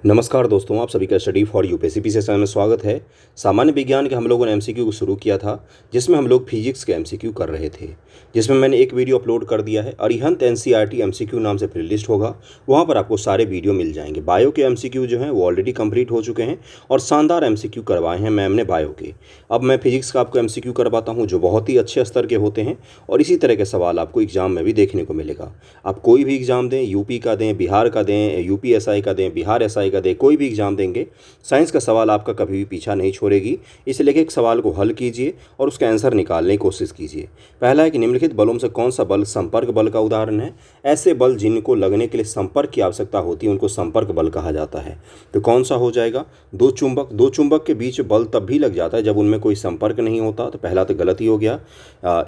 नमस्कार दोस्तों, आप सभी का स्टडी फॉर यूपीएससी से चैनल में स्वागत है। सामान्य विज्ञान के हम लोगों ने एमसीक्यू को शुरू किया था, जिसमें हम लोग फिजिक्स के एमसीक्यू कर रहे थे, जिसमें मैंने एक वीडियो अपलोड कर दिया है। अरिहंत एनसीईआरटी एमसीक्यू नाम से प्लेलिस्ट होगा, वहाँ पर आपको सारे वीडियो मिल जाएंगे। बायो के एमसीक्यू जो हैं वो ऑलरेडी कंप्लीट हो चुके हैं और शानदार एमसीक्यू करवाए हैं मैम ने बायो के। अब मैं फिजिक्स का आपको एमसीक्यू करवाता हूँ, जो बहुत ही अच्छे स्तर के होते हैं और इसी तरह के सवाल आपको एग्जाम में भी देखने को मिलेगा। आप कोई भी एग्जाम दें, यूपी का दें, बिहार का दें, यूपी एसआई का दें, बिहार एसआई का दें, कोई भी एग्जाम देंगे, साइंस का सवाल आपका कभी भी पीछा नहीं छोड़ेगी। इसलिए एक सवाल को हल कीजिए और उसका आंसर निकालने की कोशिश कीजिए। पहला है कि निम्नलिखित बलों में से कौन सा बल संपर्क बल का उदाहरण है। ऐसे बल जिनको लगने के लिए संपर्क की आवश्यकता होती है उनको संपर्क बल कहा जाता है। तो कौन सा हो जाएगा? दो चुंबक के बीच बल तब भी लग जाता है जब उनमें कोई संपर्क नहीं होता। तो पहला तो गलत ही हो गया।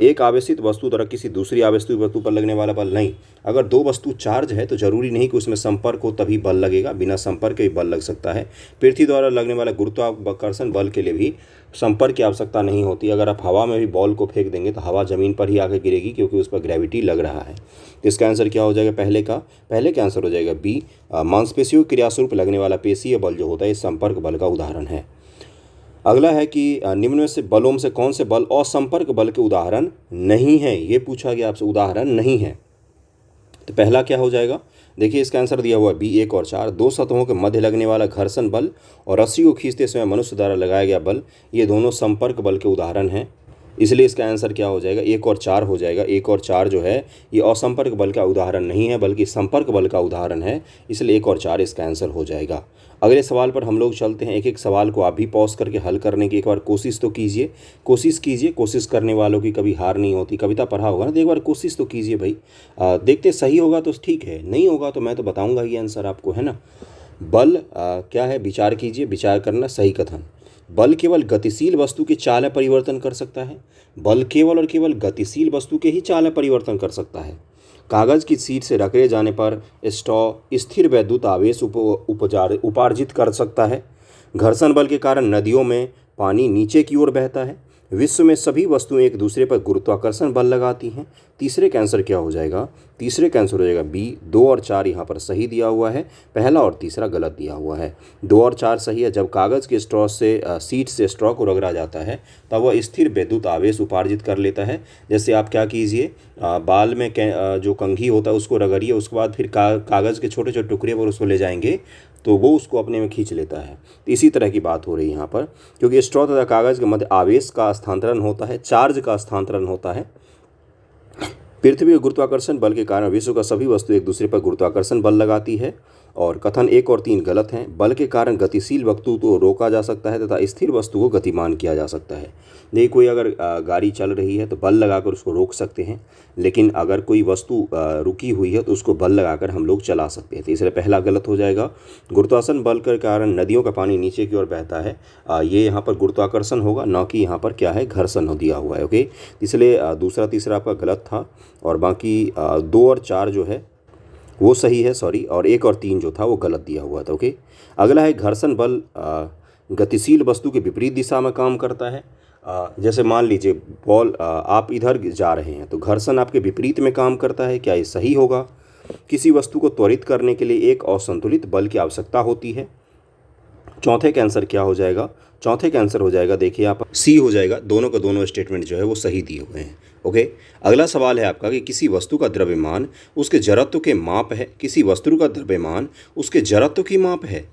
एक आवेशित वस्तु द्वारा किसी दूसरी आवेशित वस्तु पर लगने वाला बल नहीं। अगर दो वस्तु चार्ज है तो जरूरी नहीं कि उसमें संपर्क हो तभी बल लगेगा, बिना संपर्क के भी बल लग सकता है। पृथ्वी द्वारा लगने वाला गुरुत्वाकर्षण बल के लिए भी संपर्क की आवश्यकता नहीं होती। अगर आप हवा में भी बॉल को फेंक देंगे तो हवा ज़मीन पर ही आकर गिरेगी, क्योंकि उस पर ग्रेविटी लग रहा है। तो इसका आंसर क्या हो जाएगा? पहले का आंसर हो जाएगा बी। मांसपेशियों की क्रियास्वरूप लगने वाला पेशीय बल जो होता है, ये संपर्क बल का उदाहरण है। अगला है कि निम्न में से बलों में से कौन से बल असंपर्क बल के उदाहरण नहीं है। ये पूछा गया आपसे, उदाहरण नहीं है। तो पहला क्या हो जाएगा? देखिए, इसका आंसर दिया हुआ है बी 1 और 4। दो सतहों के मध्य लगने वाला घर्षण बल और रस्सी को खींचते समय मनुष्य द्वारा लगाया गया बल, ये दोनों संपर्क बल के उदाहरण हैं। इसलिए इसका आंसर क्या हो जाएगा? 1 और 4 हो जाएगा। 1 और 4 जो है ये असंपर्क बल का उदाहरण नहीं है, बल्कि संपर्क बल का उदाहरण है। इसलिए 1 और 4 इसका आंसर हो जाएगा। अगले सवाल पर हम लोग चलते हैं। एक एक सवाल को आप भी पॉज करके हल करने की एक बार कोशिश तो कीजिए। कोशिश करने वालों की कभी हार नहीं होती। कविता पढ़ा होगा ना, तो एक बार कोशिश तो कीजिए भाई। देखते सही होगा तो ठीक है, नहीं होगा तो मैं तो बताऊंगा ही आंसर आपको, है ना। बल क्या है? विचार कीजिए, विचार करना, सही कथन। बल केवल गतिशील वस्तु की चाल में परिवर्तन कर सकता है। बल केवल और केवल गतिशील वस्तु के ही चाल में परिवर्तन कर सकता है। कागज की शीट से रगड़े जाने पर स्ट्रॉ स्थिर वैद्युत आवेश उपार्जित कर सकता है। घर्षण बल के कारण नदियों में पानी नीचे की ओर बहता है। विश्व में सभी वस्तुएं एक दूसरे पर गुरुत्वाकर्षण बल लगाती हैं। तीसरे का आंसर क्या हो जाएगा? तीसरे का आंसर हो जाएगा बी। 2 और 4 यहाँ पर सही दिया हुआ है, पहला और तीसरा गलत दिया हुआ है। 2 और 4 सही है। जब कागज़ के स्ट्रॉ से सीट से स्ट्रॉ को रगड़ा जाता है तब वह स्थिर विद्युत आवेश उपार्जित कर लेता है। जैसे आप क्या कीजिए, बाल में जो कंघी होता है उसको रगड़िए, उसके बाद फिर कागज़ के छोटे छोटे टुकड़े पर उसको ले जाएंगे तो वो उसको अपने में खींच लेता है। तो इसी तरह की बात हो रही है यहाँ पर, क्योंकि स्ट्रॉ तथा कागज़ के मध्य आवेश का स्थानांतरण होता है, चार्ज का स्थानांतरण होता है। पृथ्वी के गुरुत्वाकर्षण बल के कारण विश्व का सभी वस्तु एक दूसरे पर गुरुत्वाकर्षण बल लगाती है। और कथन 1 और 3 गलत हैं। बल के कारण गतिशील वस्तु को रोका जा सकता है तथा स्थिर वस्तु को गतिमान किया जा सकता है। नहीं, कोई अगर गाड़ी चल रही है तो बल लगाकर उसको रोक सकते हैं, लेकिन अगर कोई वस्तु रुकी हुई है तो उसको बल लगाकर हम लोग चला सकते हैं। तो इसलिए पहला गलत हो जाएगा। गुरुत्वाकर्षण बल के कारण नदियों का पानी नीचे की ओर बहता है, ये यहाँ पर गुरुत्वाकर्षण होगा, न कि यहाँ पर क्या है, घर्षण हो दिया हुआ है। ओके, इसलिए दूसरा तीसरा आपका गलत था और बाकी 2 और 4 जो है वो सही है, सॉरी, और 1 और 3 जो था वो गलत दिया हुआ था। ओके, अगला है घर्षण बल गतिशील वस्तु के विपरीत दिशा में काम करता है। जैसे मान लीजिए बॉल आप इधर जा रहे हैं तो घर्षण आपके विपरीत में काम करता है। क्या ये सही होगा? किसी वस्तु को त्वरित करने के लिए एक असंतुलित बल की आवश्यकता होती है। चौथे का आंसर क्या हो जाएगा? चौथे का आंसर हो जाएगा, देखिए आप, सी हो जाएगा। दोनों का दोनों स्टेटमेंट जो है वो सही दिए हुए हैं। ओके, अगला सवाल है आपका कि किसी वस्तु का द्रव्यमान उसके जड़त्व के माप है। किसी वस्तु का द्रव्यमान उसके जड़त्व की माप है।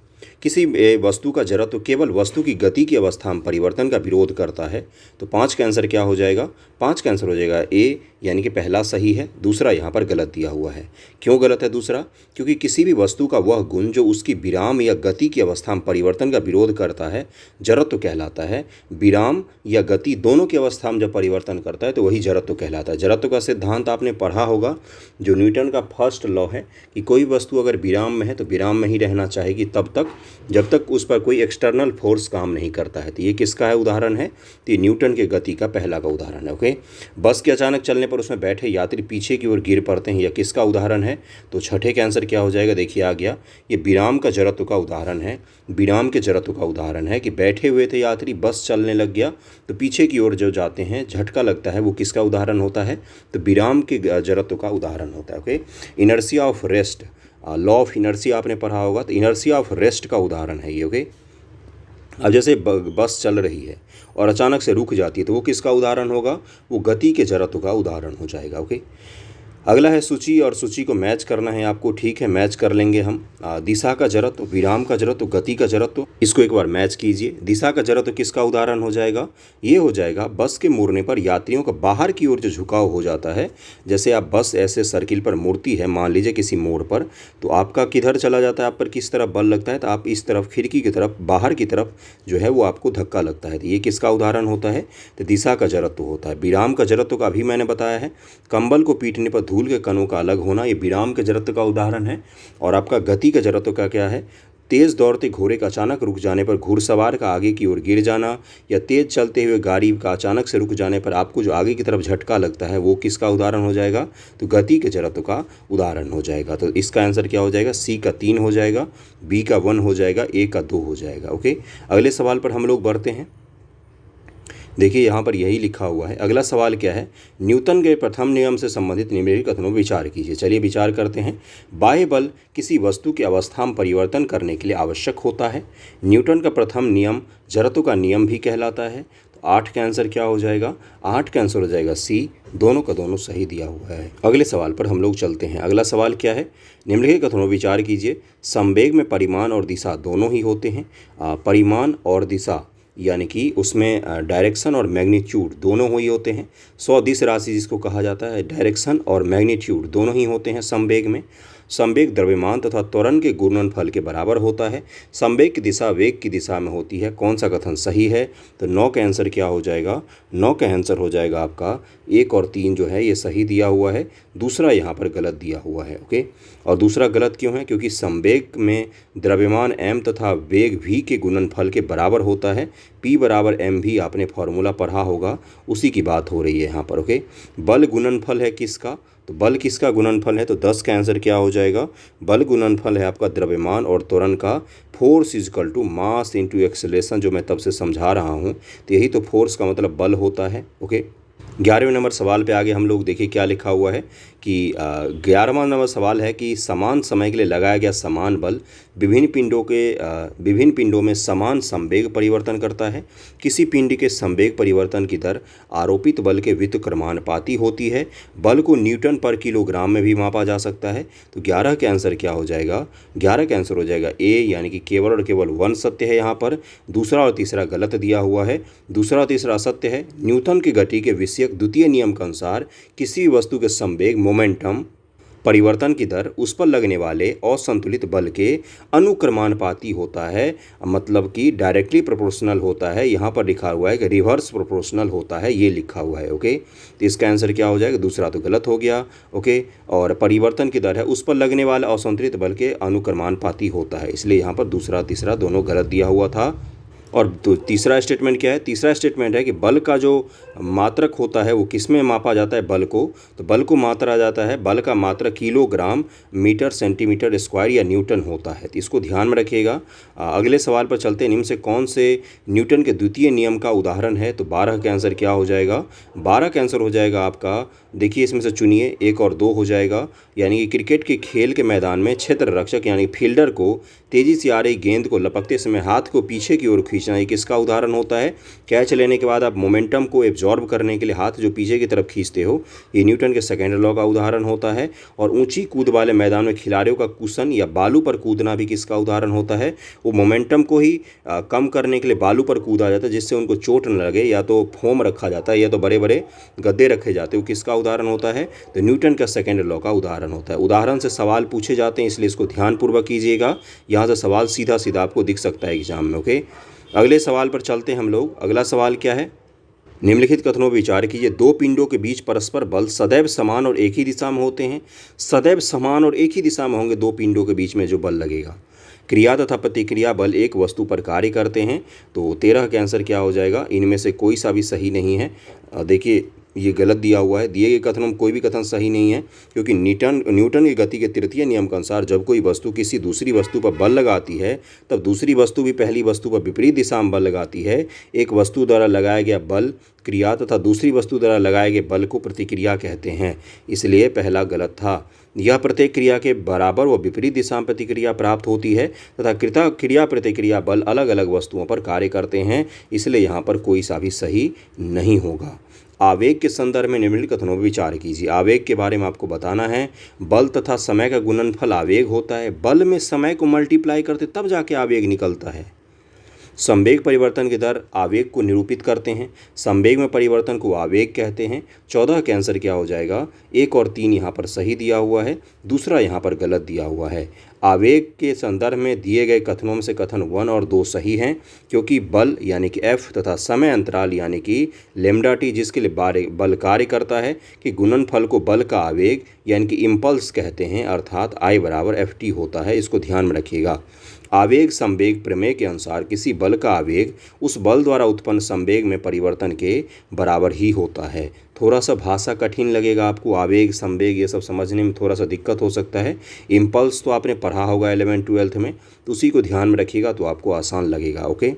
किसी वस्तु का जड़त्व केवल वस्तु की गति की अवस्था में परिवर्तन का विरोध करता है। तो 5 का आंसर क्या हो जाएगा? 5 का आंसर हो जाएगा ए, यानी कि पहला सही है, दूसरा यहाँ पर गलत दिया हुआ है। क्यों गलत है दूसरा? क्योंकि किसी भी वस्तु का वह गुण जो उसकी विराम या गति की अवस्था में परिवर्तन का विरोध करता है जड़त्व कहलाता है। विराम या गति दोनों की अवस्था में जब परिवर्तन करता है तो वही जड़त्व कहलाता है। जड़त्व का सिद्धांत आपने पढ़ा होगा, जो न्यूटन का फर्स्ट लॉ है कि कोई वस्तु अगर विराम में है तो विराम में ही रहना चाहेगी तब तक जब तक उस पर कोई एक्सटर्नल फोर्स काम नहीं करता है। तो ये किसका है उदाहरण है? तो ये न्यूटन के गति का पहला का उदाहरण है। ओके, बस के अचानक चलने पर उसमें बैठे यात्री पीछे की ओर गिर पड़ते हैं, यह किसका उदाहरण है? तो छठे का आंसर क्या हो जाएगा? देखिए आ गया, ये विराम का जड़त्व का उदाहरण है। विराम के जड़त्व का उदाहरण है कि बैठे हुए थे यात्री, बस चलने लग गया तो पीछे की ओर जो जाते हैं झटका लगता है, वो किसका उदाहरण होता है? तो विराम के जड़त्व का उदाहरण होता है। Okay, inertia of rest law of inertia आपने पढ़ा होगा, तो इनर्शिया ऑफ रेस्ट का उदाहरण है ये। ओके, अब जैसे बस चल रही है और अचानक से रुक जाती है तो वो किसका उदाहरण होगा? वो गति के जड़त्व का उदाहरण हो जाएगा। ओके, अगला है सूची, और सूची को मैच करना है आपको। ठीक है, मैच कर लेंगे हम। दिशा का जड़त्व, विराम का जड़त्व, गति का जड़त्व, इसको एक बार मैच कीजिए। दिशा का जड़त्व किसका उदाहरण हो जाएगा? ये हो जाएगा बस के मुड़ने पर यात्रियों का बाहर की ओर जो झुकाव हो जाता है। जैसे आप बस ऐसे सर्किल पर मुड़ती है, मान लीजिए किसी मोड़ पर, तो आपका किधर चला जाता है, आप पर किस तरफ बल लगता है, तो आप इस तरफ खिड़की की तरफ, बाहर की तरफ जो है वो आपको धक्का लगता है। तो ये किसका उदाहरण होता है? तो दिशा का जड़त्व होता है। विराम का जड़त्व का अभी मैंने बताया है, कंबल को पीटने पर धूल के कणों का अलग होना, ये विराम के जड़त्व का उदाहरण है। और आपका गति का जड़त्व का क्या है? तेज दौड़ते घोड़े का अचानक रुक जाने पर घुड़सवार का आगे की ओर गिर जाना, या तेज चलते हुए गाड़ी का अचानक से रुक जाने पर आपको जो आगे की तरफ झटका लगता है वो किसका उदाहरण हो जाएगा? तो गति के जड़त्व का उदाहरण हो जाएगा। तो इसका आंसर क्या हो जाएगा? सी का 3 हो जाएगा, बी का 1 हो जाएगा, ए का 2 हो जाएगा। ओके, अगले सवाल पर हम लोग बढ़ते हैं। देखिए यहाँ पर यही लिखा हुआ है। अगला सवाल क्या है? न्यूटन के प्रथम नियम से संबंधित निम्नलिखित कथनों पर विचार कीजिए। चलिए विचार करते हैं। बाह्य बल किसी वस्तु की अवस्था में परिवर्तन करने के लिए आवश्यक होता है। न्यूटन का प्रथम नियम जड़त्व का नियम भी कहलाता है। तो 8 का आंसर क्या हो जाएगा? 8 का आंसर हो जाएगा सी, दोनों का दोनों सही दिया हुआ है। अगले सवाल पर हम लोग चलते हैं। अगला सवाल क्या है? निम्नलिखित कथनों पर विचार कीजिए। संवेग में परिमाण और दिशा दोनों ही होते हैं। परिमाण और दिशा यानी कि उसमें डायरेक्शन और मैग्नीट्यूड दोनों ही होते हैं। सदिश राशि जिसको कहा जाता है, डायरेक्शन और मैग्नीट्यूड दोनों ही होते हैं संवेग में। संवेग द्रव्यमान तथा त्वरण के गुणनफल के बराबर होता है। संवेग की दिशा वेग की दिशा में होती है। कौन सा कथन सही है? तो 9 का आंसर क्या हो जाएगा? 9 का आंसर हो जाएगा आपका 1 और 3 जो है ये सही दिया हुआ है, दूसरा यहाँ पर गलत दिया हुआ है। ओके, और दूसरा गलत क्यों है? क्योंकि संवेग में द्रव्यमान m तथा वेग v के गुणनफल के बराबर होता है। P बराबर mv आपने फॉर्मूला पढ़ा होगा, उसी की बात हो रही है यहाँ पर। ओके, बल गुणनफल है किसका? तो बल किसका गुणनफल है? तो 10 का आंसर क्या हो जाएगा? बल गुणनफल है आपका द्रव्यमान और त्वरण का। Force equal to mass into acceleration, जो मैं तब से समझा रहा हूँ, तो यही तो फोर्स का मतलब बल होता है। ओके, 11वें नंबर सवाल पे आगे हम लोग देखिए क्या लिखा हुआ है कि 11वां नंबर सवाल है कि समान समय के लिए लगाया गया समान बल विभिन्न पिंडों में समान संवेग परिवर्तन करता है। किसी पिंड के संवेग परिवर्तन की दर आरोपित बल के व्युत्क्रमानुपाती होती है। बल को न्यूटन पर किलोग्राम में भी मापा जा सकता है। तो 11 के आंसर क्या हो जाएगा? 11 का आंसर हो जाएगा ए, यानी कि केवल और केवल 1 सत्य है यहाँ पर। दूसरा और तीसरा गलत दिया हुआ है। दूसरा और तीसरा असत्य है। न्यूटन की गति के विषयक द्वितीय नियम के अनुसार किसी वस्तु के संवेग मोमेंटम परिवर्तन की दर उस पर लगने वाले असंतुलित बल के अनुक्रमानुपाती होता है, मतलब कि डायरेक्टली प्रोपोर्शनल होता है। यहाँ पर लिखा हुआ है कि रिवर्स प्रोपोर्शनल होता है, ये लिखा हुआ है। ओके, तो इसका आंसर क्या हो जाएगा? दूसरा तो गलत हो गया। ओके, और परिवर्तन की दर है उस पर लगने वाले असंतुलित बल के अनुक्रमानुपाती होता है, इसलिए यहाँ पर दूसरा तीसरा दोनों गलत दिया हुआ था। और तीसरा स्टेटमेंट क्या है? तीसरा स्टेटमेंट है कि बल का जो मात्रक होता है वो किस में मापा जाता है? बल को, तो बल को मापा जाता है, बल का मात्रक किलोग्राम मीटर सेंटीमीटर स्क्वायर या न्यूटन होता है। तो इसको ध्यान में रखिएगा। अगले सवाल पर चलते हैं। निम्न से कौन से न्यूटन के द्वितीय नियम का उदाहरण है? तो 12 का आंसर क्या हो जाएगा? 12 का आंसर हो जाएगा आपका, देखिए इसमें से चुनिए, 1 और 2 हो जाएगा। यानी कि क्रिकेट के खेल के मैदान में क्षेत्र रक्षक यानी फील्डर को तेजी से आ रही गेंद को लपकते समय हाथ को पीछे की ओर खींचना, ये किसका उदाहरण होता है? कैच लेने के बाद आप मोमेंटम को एब्जॉर्ब करने के लिए हाथ जो पीछे की तरफ खींचते हो, ये न्यूटन के सेकेंड लॉ का उदाहरण होता है। और ऊंची कूद वाले मैदान में खिलाड़ियों का कुशन या बालू पर कूदना भी किसका उदाहरण होता है? वो मोमेंटम को ही कम करने के लिए बालू पर कूदा जाता है, जिससे उनको चोट न लगे, या तो फोम रखा जाता है या तो बड़े बड़े गद्दे रखे जाते हैं, वो किसका उदाहरण होता है? तो न्यूटन का सेकेंड लॉ का उदाहरण होता है। उदाहरण से सवाल पूछे जाते हैं, इसलिए इसको ध्यानपूर्वक कीजिएगा। यहाँ से सवाल सीधा सीधा आपको दिख सकता है एग्जाम में। ओके, अगले सवाल पर चलते हैं हम लोग। अगला सवाल क्या है? निम्नलिखित कथनों पर विचार कीजिए। दो पिंडों के बीच परस्पर बल सदैव समान और एक ही दिशा में होते हैं। सदैव समान और एक ही दिशा में होंगे दो पिंडों के बीच में जो बल लगेगा। क्रिया तथा प्रतिक्रिया बल एक वस्तु पर कार्य करते हैं। तो 13 का आंसर क्या हो जाएगा? इनमें से कोई सा भी सही नहीं है। देखिए ये गलत दिया हुआ है। दिए गए कथनों में कोई भी कथन सही नहीं है, क्योंकि न्यूटन की गति के तृतीय नियम के अनुसार जब कोई वस्तु किसी दूसरी वस्तु पर बल लगाती है तब दूसरी वस्तु भी पहली वस्तु पर विपरीत दिशा में बल लगाती है। एक वस्तु द्वारा लगाया गया बल क्रिया तथा दूसरी वस्तु द्वारा लगाए गए बल को प्रतिक्रिया कहते हैं, इसलिए पहला गलत था। यह प्रत्येक क्रिया के बराबर व विपरीत दिशा में प्रतिक्रिया प्राप्त होती है तथा कृता क्रिया प्रतिक्रिया बल अलग अलग वस्तुओं पर कार्य करते हैं, इसलिए यहाँ पर कोई सा भी सही नहीं होगा। आवेग के संदर्भ में निम्नलिखित कथनों पर विचार कीजिए। आवेग के बारे में आपको बताना है, बल तथा समय का गुणनफल आवेग होता है। बल में समय को मल्टीप्लाई करते तब जाके आवेग निकलता है। संवेग परिवर्तन की दर आवेग को निरूपित करते हैं। संवेग में परिवर्तन को आवेग कहते हैं। 14 का आंसर क्या हो जाएगा? 1 और 3 यहाँ पर सही दिया हुआ है, दूसरा यहाँ पर गलत दिया हुआ है। आवेग के संदर्भ में दिए गए कथनों में से कथन 1 और 2 सही हैं, क्योंकि बल यानी कि F तथा समय अंतराल यानी कि लेमडा टी जिसके लिए बल कार्य करता है कि गुणनफल को बल का आवेग यानी कि इम्पल्स कहते हैं, अर्थात I बराबर FT होता है। इसको ध्यान में रखिएगा। आवेग संवेग प्रमेय के अनुसार किसी बल का आवेग उस बल द्वारा उत्पन्न संवेग में परिवर्तन के बराबर ही होता है। थोड़ा सा भाषा कठिन लगेगा आपको, आवेग संवेग ये सब समझने में थोड़ा सा दिक्कत हो सकता है। इम्पल्स तो आपने पढ़ा होगा 11th-12th में, तो उसी को ध्यान में रखिएगा तो आपको आसान लगेगा। ओके,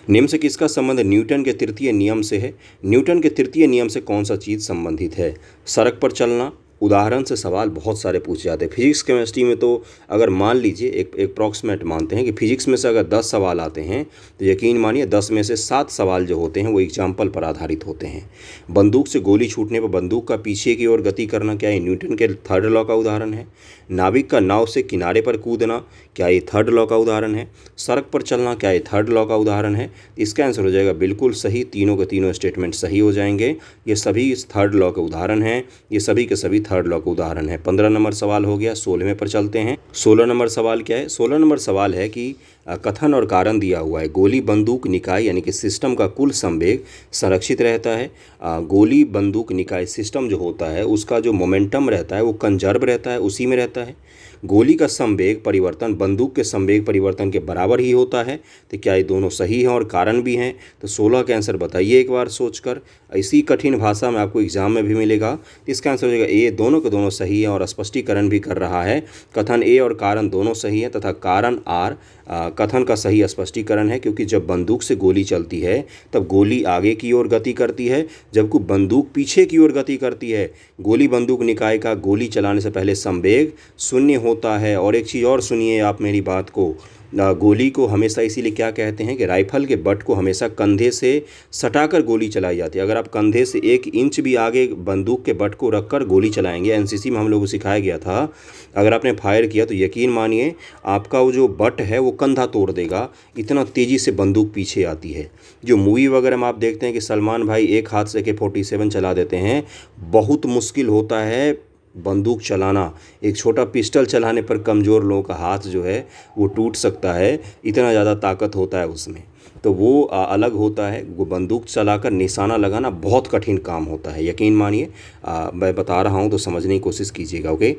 निम्न से किसका संबंध न्यूटन के तृतीय नियम से है? न्यूटन के तृतीय नियम से कौन सा चीज़ संबंधित है? सड़क पर चलना। उदाहरण से सवाल बहुत सारे पूछे जाते हैं फिजिक्स केमिस्ट्री में। तो अगर मान लीजिए एक अप्रॉक्सीमेट मानते हैं कि फिजिक्स में से अगर 10 सवाल आते हैं तो यकीन मानिए 10 में से 7 सवाल जो होते हैं वो एग्जाम्पल पर आधारित होते हैं। बंदूक से गोली छूटने पर बंदूक का पीछे की ओर गति करना, क्या ये न्यूटन के थर्ड लॉ का उदाहरण है? नाविक का नाव से किनारे पर कूदना, क्या ये थर्ड लॉ का उदाहरण है? सड़क पर चलना, क्या ये थर्ड लॉ का उदाहरण है? इसका आंसर हो जाएगा बिल्कुल सही। तीनों के तीनों स्टेटमेंट सही हो जाएंगे। ये सभी इस थर्ड लॉ के उदाहरण हैं, ये सभी के सभी थर्ड लॉ का उदाहरण है। 15 नंबर सवाल हो गया। 16वें पर चलते हैं। 16 नंबर सवाल क्या है? 16 नंबर सवाल है कि कथन और कारण दिया हुआ है। गोली बंदूक निकाय यानी कि सिस्टम का कुल संवेग संरक्षित रहता है। गोली बंदूक निकाय सिस्टम जो होता है उसका जो मोमेंटम रहता है वो कंजर्व रहता है, उसी में रहता है। गोली का संवेग परिवर्तन बंदूक के संवेग परिवर्तन के बराबर ही होता है। तो क्या ये दोनों सही हैं और कारण भी हैं? तो 16 का आंसर बताइए एक बार सोचकर। इसी कठिन भाषा में आपको एग्जाम में भी मिलेगा। इसका आंसर हो जाएगा ए, दोनों के दोनों सही है और स्पष्टीकरण भी कर रहा है। कथन ए और कारण दोनों सही है तथा कारण आर कथन का सही स्पष्टीकरण है, क्योंकि जब बंदूक से गोली चलती है तब गोली आगे की ओर गति करती है, जबकि बंदूक पीछे की ओर गति करती है। गोली बंदूक निकाय का गोली चलाने से पहले संवेग शून्य होता है। और एक चीज़ और सुनिए आप मेरी बात को, गोली को हमेशा इसीलिए क्या कहते हैं कि राइफल के बट को हमेशा कंधे से सटाकर गोली चलाई जाती है। अगर आप कंधे से 1 इंच भी आगे बंदूक के बट को रखकर गोली चलाएंगे, एनसीसी में हम लोगों को सिखाया गया था, अगर आपने फायर किया तो यकीन मानिए आपका वो जो बट है वो कंधा तोड़ देगा, इतना तेज़ी से बंदूक पीछे आती है। जो मूवी वगैरह में आप देखते हैं कि सलमान भाई एक हाथ से AK-47 चला देते हैं, बहुत मुश्किल होता है बंदूक चलाना। एक छोटा पिस्टल चलाने पर कमज़ोर लोगों का हाथ जो है वो टूट सकता है, इतना ज़्यादा ताकत होता है उसमें। तो वो अलग होता है। वो बंदूक चलाकर निशाना लगाना बहुत कठिन काम होता है, यकीन मानिए। मैं बता रहा हूँ तो समझने की कोशिश कीजिएगा। ओके,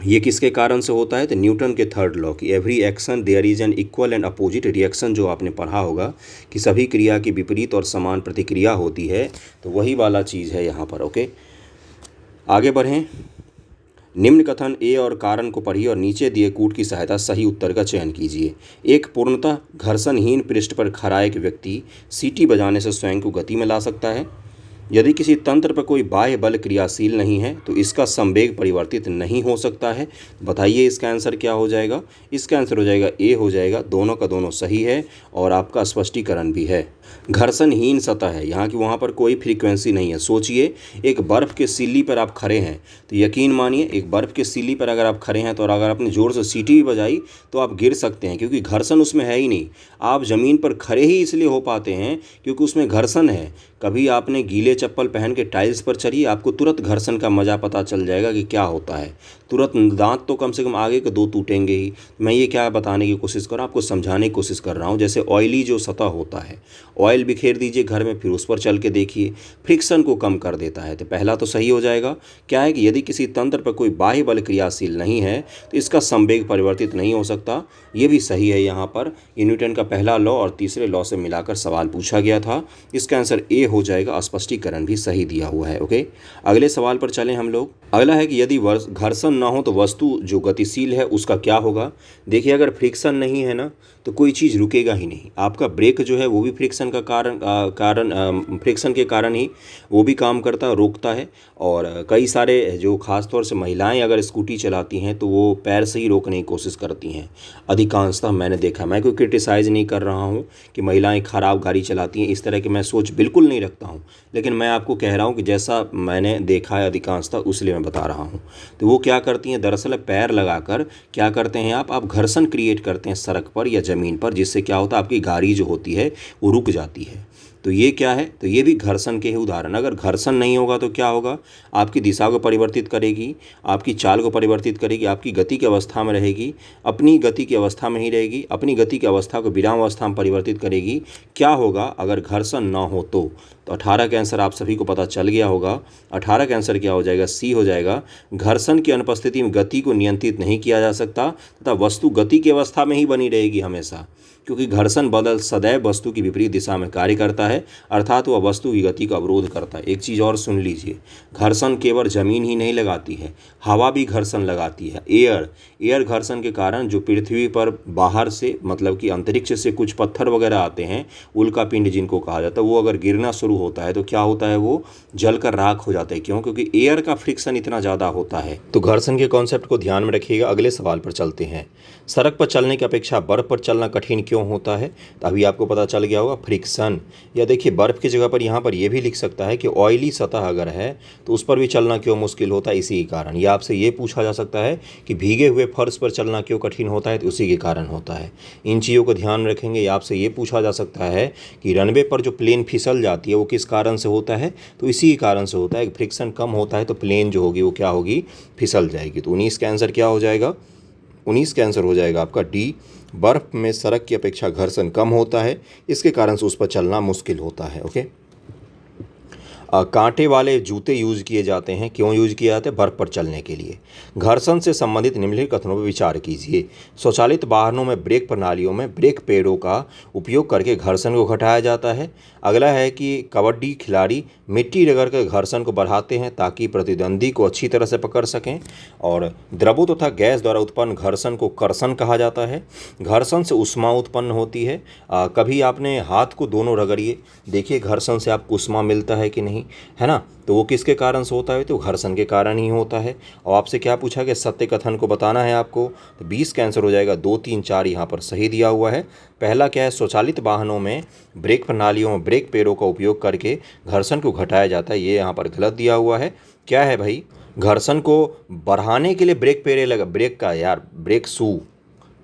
ये किसके कारण से होता है? तो न्यूटन के थर्ड लॉ की every action there is an equal and opposite reaction, जो आपने पढ़ा होगा कि सभी क्रिया की विपरीत और समान प्रतिक्रिया होती है, तो वही वाला चीज़ है यहाँ पर। ओके, आगे बढ़ें। निम्न कथन ए और कारण को पढ़िए और नीचे दिए कूट की सहायता सही उत्तर का चयन कीजिए। एक पूर्णतः घर्षणहीन पृष्ठ पर खड़ा एक व्यक्ति सीटी बजाने से स्वयं को गति में ला सकता है। यदि किसी तंत्र पर कोई बाह्य बल क्रियाशील नहीं है तो इसका संवेग परिवर्तित नहीं हो सकता है। बताइए इसका आंसर क्या हो जाएगा? इसका आंसर हो जाएगा ए हो जाएगा। दोनों का दोनों सही है और आपका स्पष्टीकरण भी है। घर्षणहीन सतह है, यहाँ की वहाँ पर कोई फ्रीक्वेंसी नहीं है। सोचिए एक बर्फ़ के सिल्ली पर आप खड़े हैं, तो यकीन मानिए एक बर्फ़ के सिल्ली पर अगर आप खड़े हैं तो अगर आपने ज़ोर से सीटी भी बजाई तो आप गिर सकते हैं, क्योंकि घर्षण उसमें है ही नहीं। आप ज़मीन पर खड़े ही इसलिए हो पाते हैं क्योंकि उसमें घर्षण है। कभी आपने गीले चप्पल पहन के टाइल्स पर चढ़िए, आपको तुरंत घर्षण का मज़ा पता चल जाएगा कि क्या होता है। तुरंत दांत तो कम से कम आगे के 2 टूटेंगे ही। मैं ये क्या बताने की कोशिश कर रहा हूँ, आपको समझाने की कोशिश कर रहा हूँ। जैसे ऑयली जो सतह होता है, ऑयल बिखेर दीजिए घर में, फिर उस पर चल के देखिए, फ्रिक्शन को कम कर देता है। तो पहला तो सही हो जाएगा। क्या है कि यदि किसी तंत्र पर कोई बाह्य बल क्रियाशील नहीं है तो इसका संवेग परिवर्तित नहीं हो सकता। ये भी सही है। यहाँ पर ये न्यूटन का पहला लॉ और तीसरे लॉ से मिलाकर सवाल पूछा गया था। इसका आंसर ए हो जाएगा, स्पष्टीकरण समीकरण भी सही दिया हुआ है। ओके, अगले सवाल पर चलें हम लोग। अगला है कि यदि घर्षण ना हो तो वस्तु जो गतिशील है उसका क्या होगा। देखिए, अगर फ्रिक्शन नहीं है ना तो कोई चीज़ रुकेगा ही नहीं। आपका ब्रेक जो है वो भी फ्रिक्शन का फ्रिक्शन के कारण ही वो भी काम करता है, रोकता है। और कई सारे जो ख़ास तौर से महिलाएं अगर स्कूटी चलाती हैं तो वो पैर से ही रोकने की कोशिश करती हैं। अधिकांशतः मैंने देखा, मैं कोई क्रिटिसाइज़ नहीं कर रहा हूँ कि महिलाएं ख़राब गाड़ी चलाती हैं, इस तरह की मैं सोच बिल्कुल नहीं रखता हूँ, लेकिन मैं आपको कह रहा हूँ कि जैसा मैंने देखा है अधिकांशतः उसलिए मैं बता रहा हूँ। तो वो क्या करती हैं, दरअसल पैर लगाकर क्या करते हैं आप घर्षण क्रिएट करते हैं सड़क पर या ज़मीन पर, जिससे क्या होता है आपकी गाड़ी जो होती है वो रुक जाती है। तो ये क्या है, तो ये भी घर्षण के ही उदाहरण। अगर घर्षण नहीं होगा तो क्या होगा, आपकी दिशा को परिवर्तित करेगी, आपकी चाल को परिवर्तित करेगी, आपकी गति की अवस्था में रहेगी, अपनी गति की अवस्था में ही रहेगी, अपनी गति की अवस्था को विराम अवस्था में परिवर्तित करेगी। क्या होगा अगर घर्षण ना हो तो 18 का आंसर आप सभी को पता चल गया होगा। 18 का आंसर क्या हो जाएगा, सी हो जाएगा। घर्षण की अनुपस्थिति में गति को नियंत्रित नहीं किया जा सकता तथा वस्तु गति की अवस्था में ही बनी रहेगी हमेशा, क्योंकि घर्षण बल सदैव वस्तु की विपरीत दिशा में कार्य करता है, अर्थात वह वस्तु की गति का अवरोध करता है। एक चीज़ और सुन लीजिए, घर्षण केवल जमीन ही नहीं लगाती है, हवा भी घर्षण लगाती है। एयर घर्षण के कारण जो पृथ्वी पर बाहर से मतलब कि अंतरिक्ष से कुछ पत्थर वगैरह आते हैं, उल्का पिंड जिनको कहा जाता है, वो अगर गिरना शुरू होता है तो क्या होता है, वो जलकर राख हो जाता है। क्यों? क्योंकि एयर का फ्रिक्शन इतना ज़्यादा होता है। तो घर्षण के कॉन्सेप्ट को ध्यान में रखिएगा। अगले सवाल पर चलते हैं। सड़क पर चलने की अपेक्षा बर्फ पर चलना कठिन क्यों होता है? तो अभी आपको पता चल गया होगा, फ्रिक्शन। या देखिए, बर्फ़ की जगह पर यहाँ पर ये भी लिख सकता है कि ऑयली सतह अगर है तो उस पर भी चलना क्यों मुश्किल होता है, इसी के कारण। या आपसे ये पूछा जा सकता है कि भीगे हुए फर्श पर चलना क्यों कठिन होता है, तो उसी के कारण होता है। इन चीज़ों को ध्यान रखेंगे। या आपसे ये पूछा जा सकता है कि रनवे पर जो प्लेन फिसल जाती है वो किस कारण से होता है, तो इसी के कारण से होता है। फ्रिक्शन कम होता है तो प्लेन जो होगी वो क्या होगी, फिसल जाएगी। तो 19 का आंसर क्या हो जाएगा, 19 का आंसर हो जाएगा आपका डी। बर्फ़ में सड़क की अपेक्षा घर्षण कम होता है, इसके कारण से उस पर चलना मुश्किल होता है। ओके, कांटे वाले जूते यूज़ किए जाते हैं, क्यों यूज़ किए जाते हैं? बर्फ़ पर चलने के लिए। घर्षण से संबंधित निम्नलिखित कथनों पर विचार कीजिए। स्वचालित वाहनों में ब्रेक प्रणालियों में ब्रेक पैडों का उपयोग करके घर्षण को घटाया जाता है। अगला है कि कबड्डी खिलाड़ी मिट्टी रगड़कर घर्षण को बढ़ाते हैं ताकि प्रतिद्वंदी को अच्छी तरह से पकड़ सकें। और द्रवों तथा गैस द्वारा उत्पन्न घर्षण को कर्षण कहा जाता है। घर्षण से ऊष्मा उत्पन्न होती है। कभी आपने हाथ को दोनों रगड़िए, देखिए घर्षण से आपको ऊष्मा मिलता है कि नहीं, है ना? तो वो किसके कारण से होता है, तो घर्षण के कारण ही होता है। और आपसे क्या पूछा गया, सत्य कथन को बताना है आपको। तो 20 का आंसर हो जाएगा 2, 3, 4 यहाँ पर सही दिया हुआ है। पहला क्या है, स्वचालित वाहनों में ब्रेक प्रणालियों में ब्रेक पैडों का उपयोग करके घर्षण को घटाया जाता है, ये यहाँ पर गलत दिया हुआ है। क्या है भाई, घर्षण को बढ़ाने के लिए ब्रेक पैडे लगा, ब्रेक का यार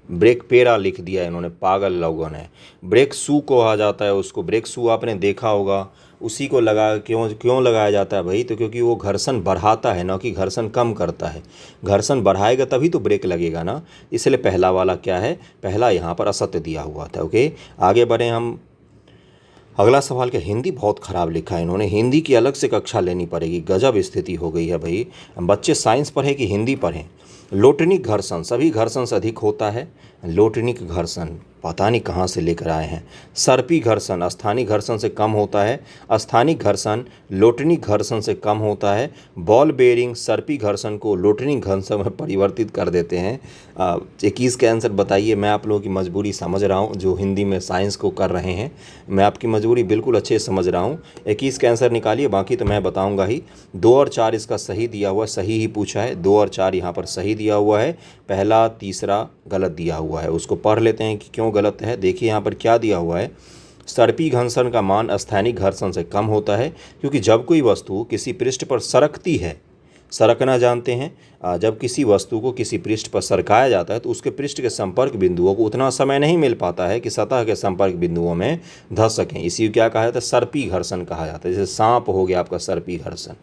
ब्रेक पेड़ा लिख दिया है इन्होंने, पागल लोगों ने। ब्रेक शू कहा जाता है उसको, ब्रेक शू आपने देखा होगा, उसी को लगा क्यों लगाया जाता है भाई, तो क्योंकि वो घर्षण बढ़ाता है ना कि घर्षण कम करता है। घर्षण बढ़ाएगा तभी तो ब्रेक लगेगा ना, इसलिए पहला वाला क्या है, पहला यहाँ पर असत्य दिया हुआ था। ओके, आगे बढ़ें हम। अगला सवाल क्या, हिंदी बहुत ख़राब लिखा है इन्होंने, हिंदी की अलग से कक्षा लेनी पड़ेगी, गजब स्थिति हो गई है भाई। बच्चे साइंस पढ़ें कि हिंदी पढ़ें। लोटनिक घर्षण सभी घर्षण से अधिक होता है। लोटनिक घर्षण पता नहीं कहाँ से लेकर आए हैं। सर्पी घर्षण स्थानिक घर्षण से कम होता है। स्थानिक घर्षण लोटनिक घर्षण से कम होता है। बॉल बेयरिंग सर्पी घर्षण को लोटनिक घर्षण में परिवर्तित कर देते हैं। 21 का आंसर बताइए। मैं आप लोगों की मजबूरी समझ रहा हूँ, जो हिंदी में साइंस को कर रहे हैं, मैं आपकी मजबूरी बिल्कुल अच्छे से समझ रहा हूँ। 21 का आंसर निकालिए, बाकी तो मैं बताऊँगा ही। 2 और 4 इसका सही दिया हुआ है, सही ही पूछा है। 2 और 4 यहाँ पर सही दिया हुआ है, पहला तीसरा गलत दिया हुआ है। उसको पढ़ लेते हैं कि क्यों गलत है। देखिए यहाँ पर क्या दिया हुआ है, सर्पी घर्षण का मान स्थानिक घर्षण से कम होता है, क्योंकि जब कोई वस्तु किसी पृष्ठ पर सरकती है, सरकना जानते हैं, जब किसी वस्तु को किसी पृष्ठ पर सरकाया जाता है तो उसके पृष्ठ के संपर्क बिंदुओं को उतना समय नहीं मिल पाता है कि सतह के संपर्क बिंदुओं में धंस सकें। इसी को क्या कहा जाता है, सर्पी घर्षण कहा जाता है। जैसे सांप हो गया आपका सर्पी घर्षण।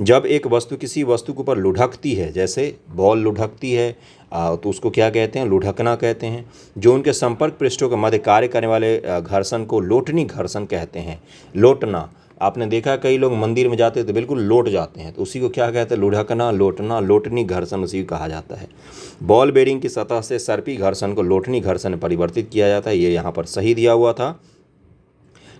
जब एक वस्तु किसी वस्तु के ऊपर लुढ़कती है, जैसे बॉल लुढ़कती है, तो उसको क्या कहते हैं, लुढ़कना कहते हैं। जो उनके संपर्क पृष्ठों के मध्य कार्य करने वाले घर्षण को लोटनिक घर्षण कहते हैं। लोटना, आपने देखा कई लोग मंदिर में जाते हैं तो बिल्कुल लोट जाते हैं, तो उसी को क्या कहते हैं, लुढ़कना, लोटना, लोटनिक घर्षण उसी को कहा जाता है। बॉल बेरिंग की सतह से सर्पी घर्षण को लोटनिक घर्षण में परिवर्तित किया जाता है, ये यहाँ पर सही दिया हुआ था।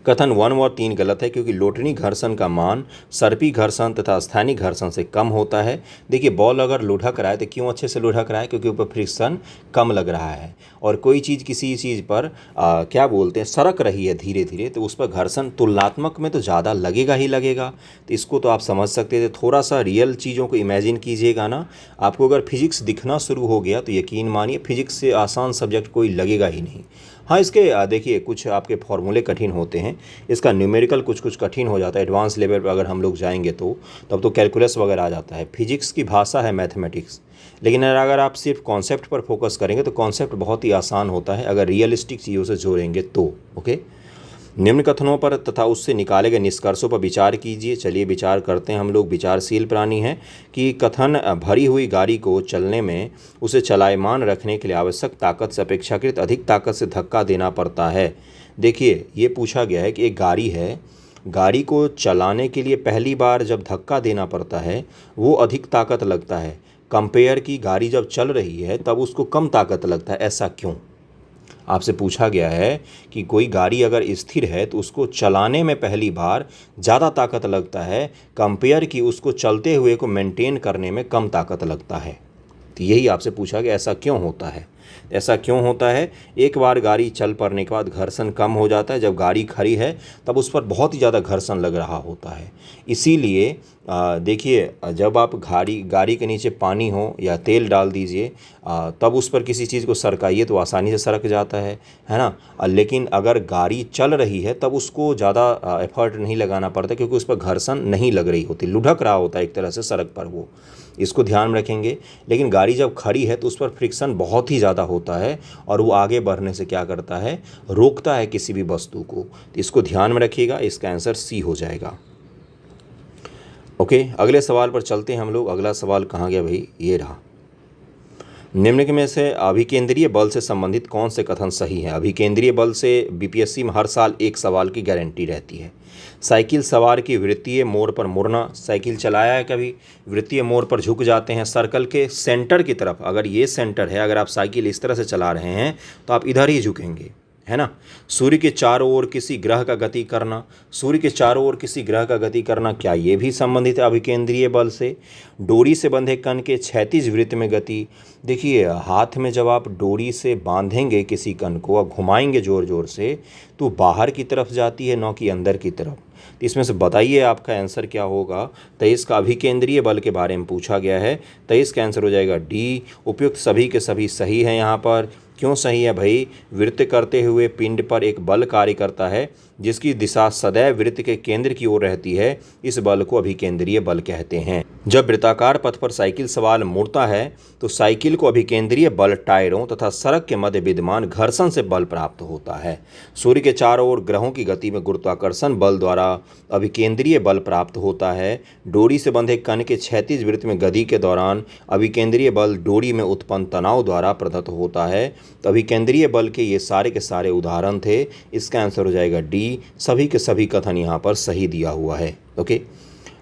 कथन 1 और 3 गलत है क्योंकि लोटनी घर्षण का मान सर्पी घर्षण तथा स्थानीय घर्षण से कम होता है। देखिए बॉल अगर लुढ़क रहा है तो क्यों अच्छे से लुढ़क रहा है, क्योंकि ऊपर फ्रिक्शन कम लग रहा है। और कोई चीज़ किसी चीज़ पर क्या बोलते हैं सरक रही है धीरे धीरे, तो उस पर घर्षण तुलनात्मक में तो ज़्यादा लगेगा ही लगेगा। तो इसको तो आप समझ सकते थे। थोड़ा सा रियल चीज़ों को इमेजिन कीजिएगा ना। आपको अगर फिजिक्स दिखना शुरू हो गया तो यकीन मानिए फिजिक्स से आसान सब्जेक्ट कोई लगेगा ही नहीं। हाँ, इसके देखिए कुछ आपके फॉर्मूले कठिन होते हैं, इसका न्यूमेरिकल कुछ कुछ कठिन हो जाता है। एडवांस लेवल पर अगर हम लोग जाएंगे तो तब तो कैलकुलस वगैरह आ जाता है। फिजिक्स की भाषा है मैथमेटिक्स, लेकिन अगर आप सिर्फ कॉन्सेप्ट पर फोकस करेंगे तो कॉन्सेप्ट बहुत ही आसान होता है अगर रियलिस्टिक चीज़ों से जोड़ेंगे तो। ओके, निम्न कथनों पर तथा उससे निकाले गए निष्कर्षों पर विचार कीजिए। चलिए विचार करते हैं। हम लोग विचारशील प्राणी हैं कि कथन भरी हुई गाड़ी को चलने में उसे चलायमान रखने के लिए आवश्यक ताकत से अपेक्षाकृत अधिक ताकत से धक्का देना पड़ता है। देखिए ये पूछा गया है कि एक गाड़ी है, गाड़ी को चलाने के लिए पहली बार जब धक्का देना पड़ता है वो अधिक ताकत लगता है, कंपेयर की गाड़ी जब चल रही है तब उसको कम ताकत लगता है। ऐसा क्यों? आपसे पूछा गया है कि कोई गाड़ी अगर स्थिर है तो उसको चलाने में पहली बार ज़्यादा ताकत लगता है, कंपेयर की उसको चलते हुए को मेंटेन करने में कम ताकत लगता है। तो यही आपसे पूछा गया ऐसा क्यों होता है। ऐसा क्यों होता है? एक बार गाड़ी चल पड़ने के बाद घर्षण कम हो जाता है, जब गाड़ी खड़ी है तब उस पर बहुत ही ज़्यादा घर्षण लग रहा होता है। इसीलिए देखिए जब आप गाड़ी के नीचे पानी हो या तेल डाल दीजिए तब उस पर किसी चीज़ को सरकाइए तो आसानी से सरक जाता है ना। लेकिन अगर गाड़ी चल रही है तब उसको ज़्यादा एफर्ट नहीं लगाना पड़ता क्योंकि उस पर घर्षण नहीं लग रही होती, लुढ़क रहा होता है एक तरह से सड़क पर वो। इसको ध्यान में रखेंगे। लेकिन गाड़ी जब खड़ी है तो उस पर फ्रिक्शन बहुत ही ज़्यादा होता है और वो आगे बढ़ने से क्या करता है, रोकता है किसी भी वस्तु को। तो इसको ध्यान में रखिएगा। इसका आंसर सी हो जाएगा। ओके, अगले सवाल पर चलते हैं हम लोग। अगला सवाल कहाँ गया भाई? ये रहा। निम्न में से अभिकेंद्रीय बल से संबंधित कौन से कथन सही हैं? अभिकेंद्रीय बल से बीपीएससी में हर साल एक सवाल की गारंटी रहती है। साइकिल सवार की वृत्तीय मोड़ पर मुड़ना। साइकिल चलाया है कभी? वृत्तीय मोड़ पर झुक जाते हैं सर्कल के सेंटर की तरफ। अगर ये सेंटर है, अगर आप साइकिल इस तरह से चला रहे हैं तो आप इधर ही झुकेंगे, है ना। सूर्य के चारों ओर किसी ग्रह का गति करना। सूर्य के चारों ओर किसी ग्रह का गति करना, क्या ये भी संबंधित है अभिकेंद्रीय बल से? डोरी से बंधे कण के क्षैतिज वृत्त में गति। देखिए हाथ में जब आप डोरी से बांधेंगे किसी कण को और घुमाएंगे ज़ोर ज़ोर से तो बाहर की तरफ जाती है, न कि अंदर की तरफ। तो इसमें से बताइए आपका आंसर क्या होगा। 23 का अभिकेंद्रीय बल के बारे में पूछा गया है। 23 का आंसर हो जाएगा डी। उपयुक्त सभी के सभी सही हैं यहाँ पर। क्यों सही है भाई? वृत्त करते हुए पिंड पर एक बल कार्य करता है जिसकी दिशा सदैव वृत्त के केंद्र की ओर रहती है। इस बल को अभिकेंद्रीय बल कहते हैं। जब वृत्ताकार पथ पर साइकिल सवार मुड़ता है तो साइकिल को अभिकेंद्रीय बल टायरों तथा सड़क के मध्य विद्यमान घर्षण से बल प्राप्त होता है। सूर्य के चारों ओर ग्रहों की गति में गुरुत्वाकर्षण बल द्वारा अभिकेंद्रीय बल प्राप्त होता है। डोरी से बंधे कण के क्षैतिज वृत्त में गति के दौरान अभिकेंद्रीय बल डोरी में उत्पन्न तनाव द्वारा प्रदत्त होता है। तो अभिकेंद्रीय बल के ये सारे के सारे उदाहरण थे। इसका आंसर हो जाएगा डी। सभी के सभी कथन यहाँ पर सही दिया हुआ है। ओके,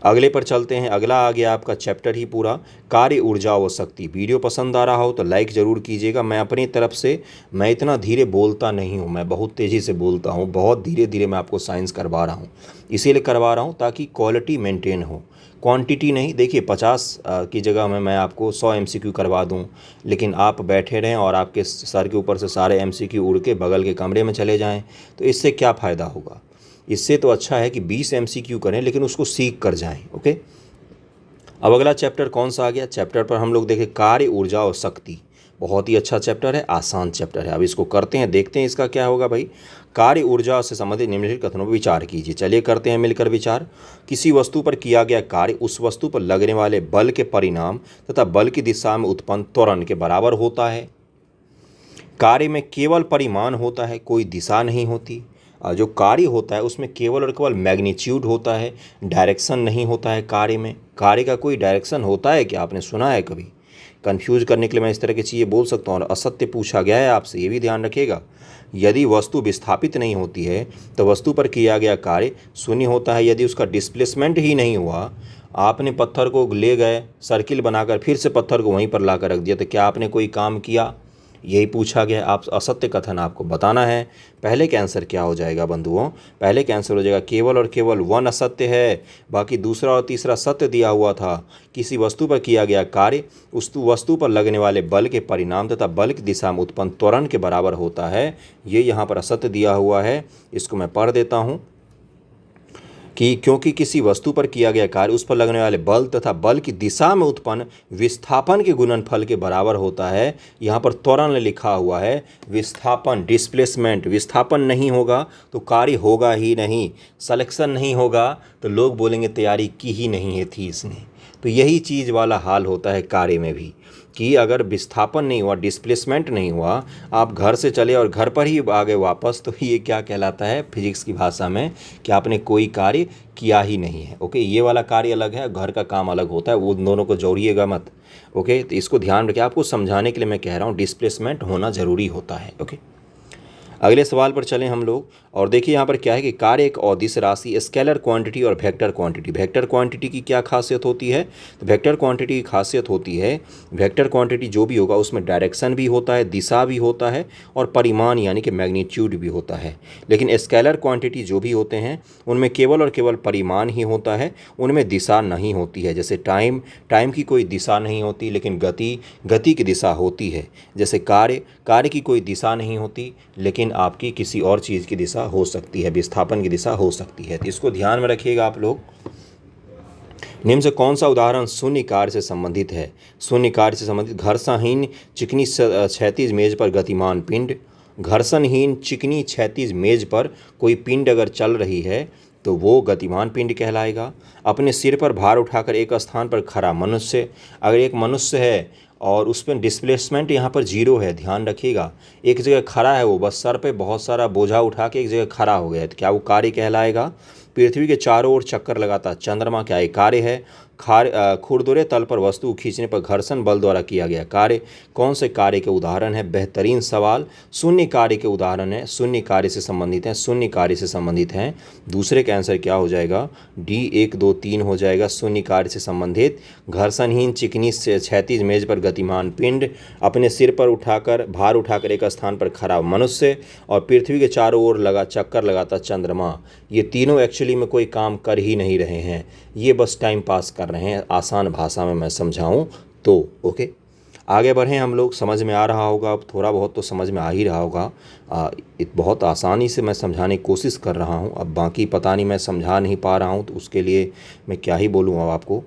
अगले पर चलते हैं। अगला आ गया आपका चैप्टर ही पूरा, कार्य ऊर्जा व शक्ति। वीडियो पसंद आ रहा हो तो लाइक ज़रूर कीजिएगा। मैं अपनी तरफ से मैं इतना धीरे बोलता नहीं हूँ, मैं बहुत तेज़ी से बोलता हूँ, बहुत धीरे धीरे मैं आपको साइंस करवा रहा हूँ। इसीलिए करवा रहा हूँ ताकि क्वालिटी मेंटेन हो, क्वांटिटी नहीं। देखिए 50 की जगह में मैं आपको 100 MCQ करवा दूं, लेकिन आप बैठे रहें और आपके सर के ऊपर से सारे MCQ उड़ के बगल के कमरे में चले जाएं तो इससे क्या फ़ायदा होगा? इससे तो अच्छा है कि 20 MCQ करें लेकिन उसको सीख कर जाएं। ओके, अब अगला चैप्टर कौन सा आ गया? चैप्टर पर हम लोग देखें कार्य ऊर्जा और शक्ति। बहुत ही अच्छा चैप्टर है, आसान चैप्टर है। अब इसको करते हैं, देखते हैं इसका क्या होगा भाई। कार्य ऊर्जा से संबंधित निम्नलिखित कथनों पर विचार कीजिए। चलिए करते हैं मिलकर विचार। किसी वस्तु पर किया गया कार्य उस वस्तु पर लगने वाले बल के परिणाम तथा बल की दिशा में उत्पन्न त्वरण के बराबर होता है। कार्य में केवल परिमाण होता है, कोई दिशा नहीं होती। जो कार्य होता है उसमें केवल और केवल मैग्नीट्यूड होता है, डायरेक्शन नहीं होता है कार्य में। कार्य का कोई डायरेक्शन होता है क्या? आपने सुना है कभी? कंफ्यूज करने के लिए मैं इस तरह की चीज़ें बोल सकता हूँ। और असत्य पूछा गया है आपसे, ये भी ध्यान रखिएगा। यदि वस्तु विस्थापित नहीं होती है तो वस्तु पर किया गया कार्य शून्य होता है। यदि उसका डिस्प्लेसमेंट ही नहीं हुआ, आपने पत्थर को ले गए सर्किल बनाकर फिर से पत्थर को वहीं पर ला कर रख दिया, तो क्या आपने कोई काम किया? यही पूछा गया। आप असत्य कथन आपको बताना है। पहले का आंसर क्या हो जाएगा बंधुओं? पहले का आंसर हो जाएगा केवल और केवल 1 असत्य है, बाकी दूसरा और तीसरा सत्य दिया हुआ था। किसी वस्तु पर किया गया कार्य उस वस्तु पर लगने वाले बल के परिणाम तथा बल की दिशा में उत्पन्न त्वरण के बराबर होता है। ये यहाँ पर असत्य दिया हुआ है। इसको मैं पढ़ देता हूँ कि क्योंकि किसी वस्तु पर किया गया कार्य उस पर लगने वाले बल तथा बल की दिशा में उत्पन्न विस्थापन के गुणनफल के बराबर होता है। यहाँ पर त्वरण लिखा हुआ है, विस्थापन, डिस्प्लेसमेंट। विस्थापन नहीं होगा तो कार्य होगा ही नहीं, सिलेक्शन नहीं होगा तो लोग बोलेंगे तैयारी की ही नहीं है थी इसने। तो यही चीज़ वाला हाल होता है कार्य में भी, कि अगर विस्थापन नहीं हुआ, डिस्प्लेसमेंट नहीं हुआ, आप घर से चले और घर पर ही आ गए वापस, तो ये क्या कहलाता है फिजिक्स की भाषा में कि आपने कोई कार्य किया ही नहीं है। ओके, ये वाला कार्य अलग है, घर का काम अलग होता है, वो दोनों को जोड़िएगा मत। ओके, तो इसको ध्यान रखिए, आपको समझाने के लिए मैं कह रहा हूँ डिस्प्लेसमेंट होना ज़रूरी होता है। ओके, अगले सवाल पर चलें हम लोग और देखिए यहाँ पर क्या है कि कार्य एक अदिश राशि, स्केलर क्वांटिटी और वेक्टर क्वांटिटी। वेक्टर क्वांटिटी की क्या खासियत होती है? तो वेक्टर क्वांटिटी की खासियत होती है, वेक्टर क्वांटिटी जो भी होगा उसमें डायरेक्शन भी होता है, दिशा भी होता है और परिमाण यानी कि मैग्नीट्यूड भी होता है। लेकिन स्केलर क्वांटिटी जो भी होते हैं उनमें केवल और केवल परिमाण ही होता है, उनमें दिशा नहीं होती है। जैसे टाइम की कोई दिशा नहीं होती, लेकिन गति की दिशा होती है। जैसे कार्य की कोई दिशा नहीं होती, लेकिन आपकी किसी और चीज़ की दिशा हो सकती है, विस्थापन की दिशा हो सकती है। तो इसको ध्यान में रखिएगा आप लोग। निम्न से कौन सा उदाहरण शून्य कार्य से संबंधित है? शून्य कार्य से संबंधित, घर्षणहीन चिकनी क्षैतिज मेज पर गतिमान पिंड। घर्षणहीन चिकनी क्षैतिज मेज पर कोई पिंड अगर चल रही है तो वो गतिमान पिंड कहलाएगा। अपने सिर पर भार उठाकर एक स्थान पर खड़ा मनुष्य। अगर एक मनुष्य है और उस पर डिस्प्लेसमेंट यहाँ पर 0 है, ध्यान रखिएगा, एक जगह खड़ा है, वो बस सर पे बहुत सारा बोझा उठा के एक जगह खड़ा हो गया है, तो क्या वो कार्य कहलाएगा? पृथ्वी के चारों ओर चक्कर लगाता चंद्रमा क्या एक कार्य है? खुरदुरे तल पर वस्तु खींचने पर घर्षण बल द्वारा किया गया कार्य। कौन से कार्य के उदाहरण है? बेहतरीन सवाल। शून्य कार्य के उदाहरण है, शून्य कार्य से संबंधित हैं, शून्य कार्य से संबंधित हैं। दूसरे का आंसर क्या हो जाएगा? डी 1 2 3 हो जाएगा, शून्य कार्य से संबंधित। घर्षणहीन चिकनी क्षैतिज मेज पर गतिमान पिंड, अपने सिर पर भार उठाकर एक स्थान पर खड़ा मनुष्य और पृथ्वी के चारों ओर चक्कर लगाता चंद्रमा। ये तीनों एक्चुअली में कोई काम कर ही नहीं रहे हैं, ये बस टाइम पास कर रहे हैं। आसान भाषा में मैं समझाऊं तो। ओके, आगे बढ़ें हम लोग। समझ में आ रहा होगा, अब थोड़ा बहुत तो समझ में आ ही रहा होगा। बहुत आसानी से मैं समझाने की कोशिश कर रहा हूं, अब बाकी पता नहीं मैं समझा नहीं पा रहा हूं, तो उसके लिए मैं क्या ही बोलूँ अब आपको।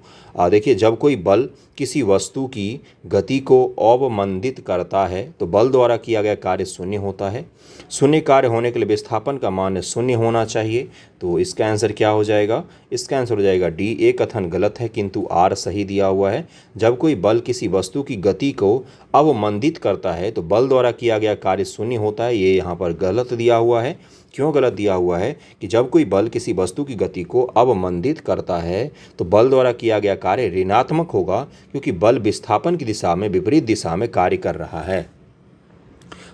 देखिए, जब कोई बल किसी वस्तु की गति को अवमंदित करता है तो बल द्वारा किया गया कार्य शून्य होता है। शून्य कार्य होने के लिए विस्थापन का मान शून्य होना चाहिए। तो इसका आंसर क्या हो जाएगा? इसका आंसर हो जाएगा डी। एक कथन गलत है किंतु आर सही दिया हुआ है। जब कोई बल किसी वस्तु की गति को अवमंदित करता है तो बल द्वारा किया गया कार्य शून्य होता है। ये यहाँ पर गलत दिया हुआ है। क्यों गलत दिया हुआ है? कि जब कोई बल किसी वस्तु की गति को अवमंदित करता है तो बल द्वारा किया गया कार्य ऋणात्मक होगा, क्योंकि बल विस्थापन की दिशा में विपरीत दिशा में कार्य कर रहा है।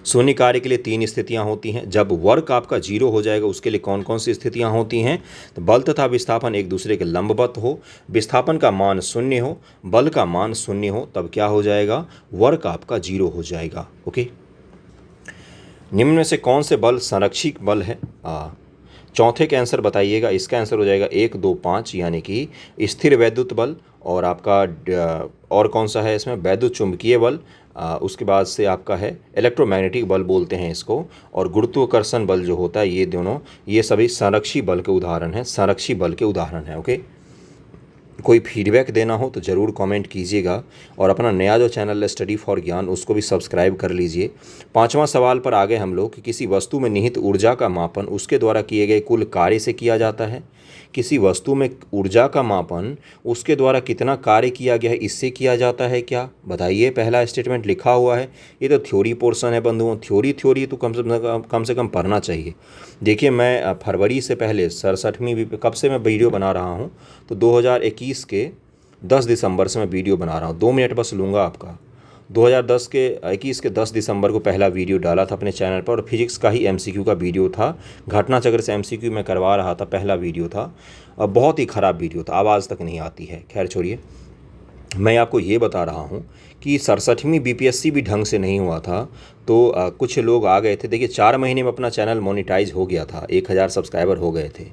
शून्य कार्य के लिए 3 स्थितियां होती हैं। जब वर्क आपका 0 हो जाएगा उसके लिए कौन कौन सी स्थितियां होती हैं? तो बल तथा विस्थापन एक दूसरे के लंबवत हो, विस्थापन का मान 0 हो, बल का मान 0 हो, तब क्या हो जाएगा? वर्क आपका 0 हो जाएगा। ओके, निम्न में से कौन से बल संरक्षित बल है? चौथे का आंसर बताइएगा। इसका आंसर हो जाएगा 1 2 5, यानी कि स्थिर वैद्युत बल, और आपका और कौन सा है इसमें? वैद्युत चुंबकीय बल। उसके बाद से आपका है इलेक्ट्रोमैग्नेटिक बल बोलते हैं इसको, और गुरुत्वाकर्षण बल जो होता है, ये दोनों, ये सभी संरक्षी बल के उदाहरण हैं, संरक्षी बल के उदाहरण हैं। ओके, कोई फीडबैक देना हो तो ज़रूर कमेंट कीजिएगा, और अपना नया जो चैनल है स्टडी फॉर ज्ञान, उसको भी सब्सक्राइब कर लीजिए। 5वां सवाल पर आ गए हम लोग कि किसी वस्तु में निहित ऊर्जा का मापन उसके द्वारा किए गए कुल कार्य से किया जाता है। किसी वस्तु में ऊर्जा का मापन उसके द्वारा कितना कार्य किया गया है, इससे किया जाता है क्या? बताइए। पहला स्टेटमेंट लिखा हुआ है, ये तो थ्योरी पोर्शन है बंधुओं। थ्योरी तो कम से कम पढ़ना चाहिए। देखिए, मैं फरवरी से पहले 67वीं कब से मैं वीडियो बना रहा हूँ, तो 2021 के 10 दिसंबर से मैं वीडियो बना रहा हूँ। 2 मिनट बस लूँगा आपका। 2021 के 10 दिसंबर को पहला वीडियो डाला था अपने चैनल पर, और फिजिक्स का ही MCQ का वीडियो था। घटना चक्र से MCQ मैं करवा रहा था, पहला वीडियो था। बहुत ही ख़राब वीडियो था, आवाज़ तक नहीं आती है। खैर छोड़िए। मैं आपको ये बता रहा हूँ कि 67वीं बीपीएससी भी ढंग से नहीं हुआ था, तो कुछ लोग आ गए थे। देखिए 4 महीने में अपना चैनल मोनेटाइज हो गया था, 1000 सब्सक्राइबर हो गए थे।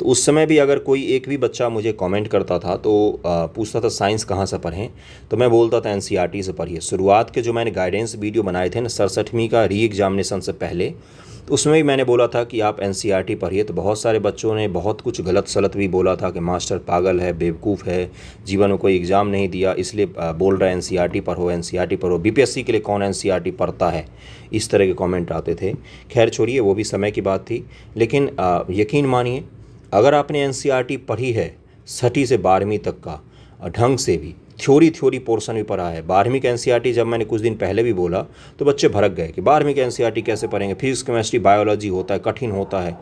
तो उस समय भी अगर कोई एक भी बच्चा मुझे कमेंट करता था तो पूछता था साइंस कहाँ से पढ़ें, तो मैं बोलता था एनसीईआरटी से पढ़िए। शुरुआत के जो मैंने गाइडेंस वीडियो बनाए थे ना 67वीं का री एग्जामिनेशन से पहले, तो उसमें भी मैंने बोला था कि आप एनसीईआरटी पढ़िए। तो बहुत सारे बच्चों ने बहुत कुछ गलत सलत भी बोला था कि मास्टर पागल है, बेवकूफ़ है, जीवन में कोई एग्ज़ाम नहीं दिया इसलिए बोल रहा है एनसीईआरटी पढ़ो, एनसीईआरटी पढ़ो, बीपीएससी के लिए कौन एनसीईआरटी पढ़ता है, इस तरह के कमेंट आते थे। खैर छोड़िए, वो भी समय की बात थी। लेकिन यकीन मानिए, अगर आपने एनसीईआरटी पढ़ी है 6वीं से 12वीं तक का ढंग से भी, थ्योरी पोर्शन भी पढ़ा है। 12वीं का एनसीईआरटी जब मैंने कुछ दिन पहले भी बोला तो बच्चे भड़क गए कि 12वीं का एनसीईआरटी कैसे पढ़ेंगे, फिजिक्स केमिस्ट्री बायोलॉजी होता है, कठिन होता है,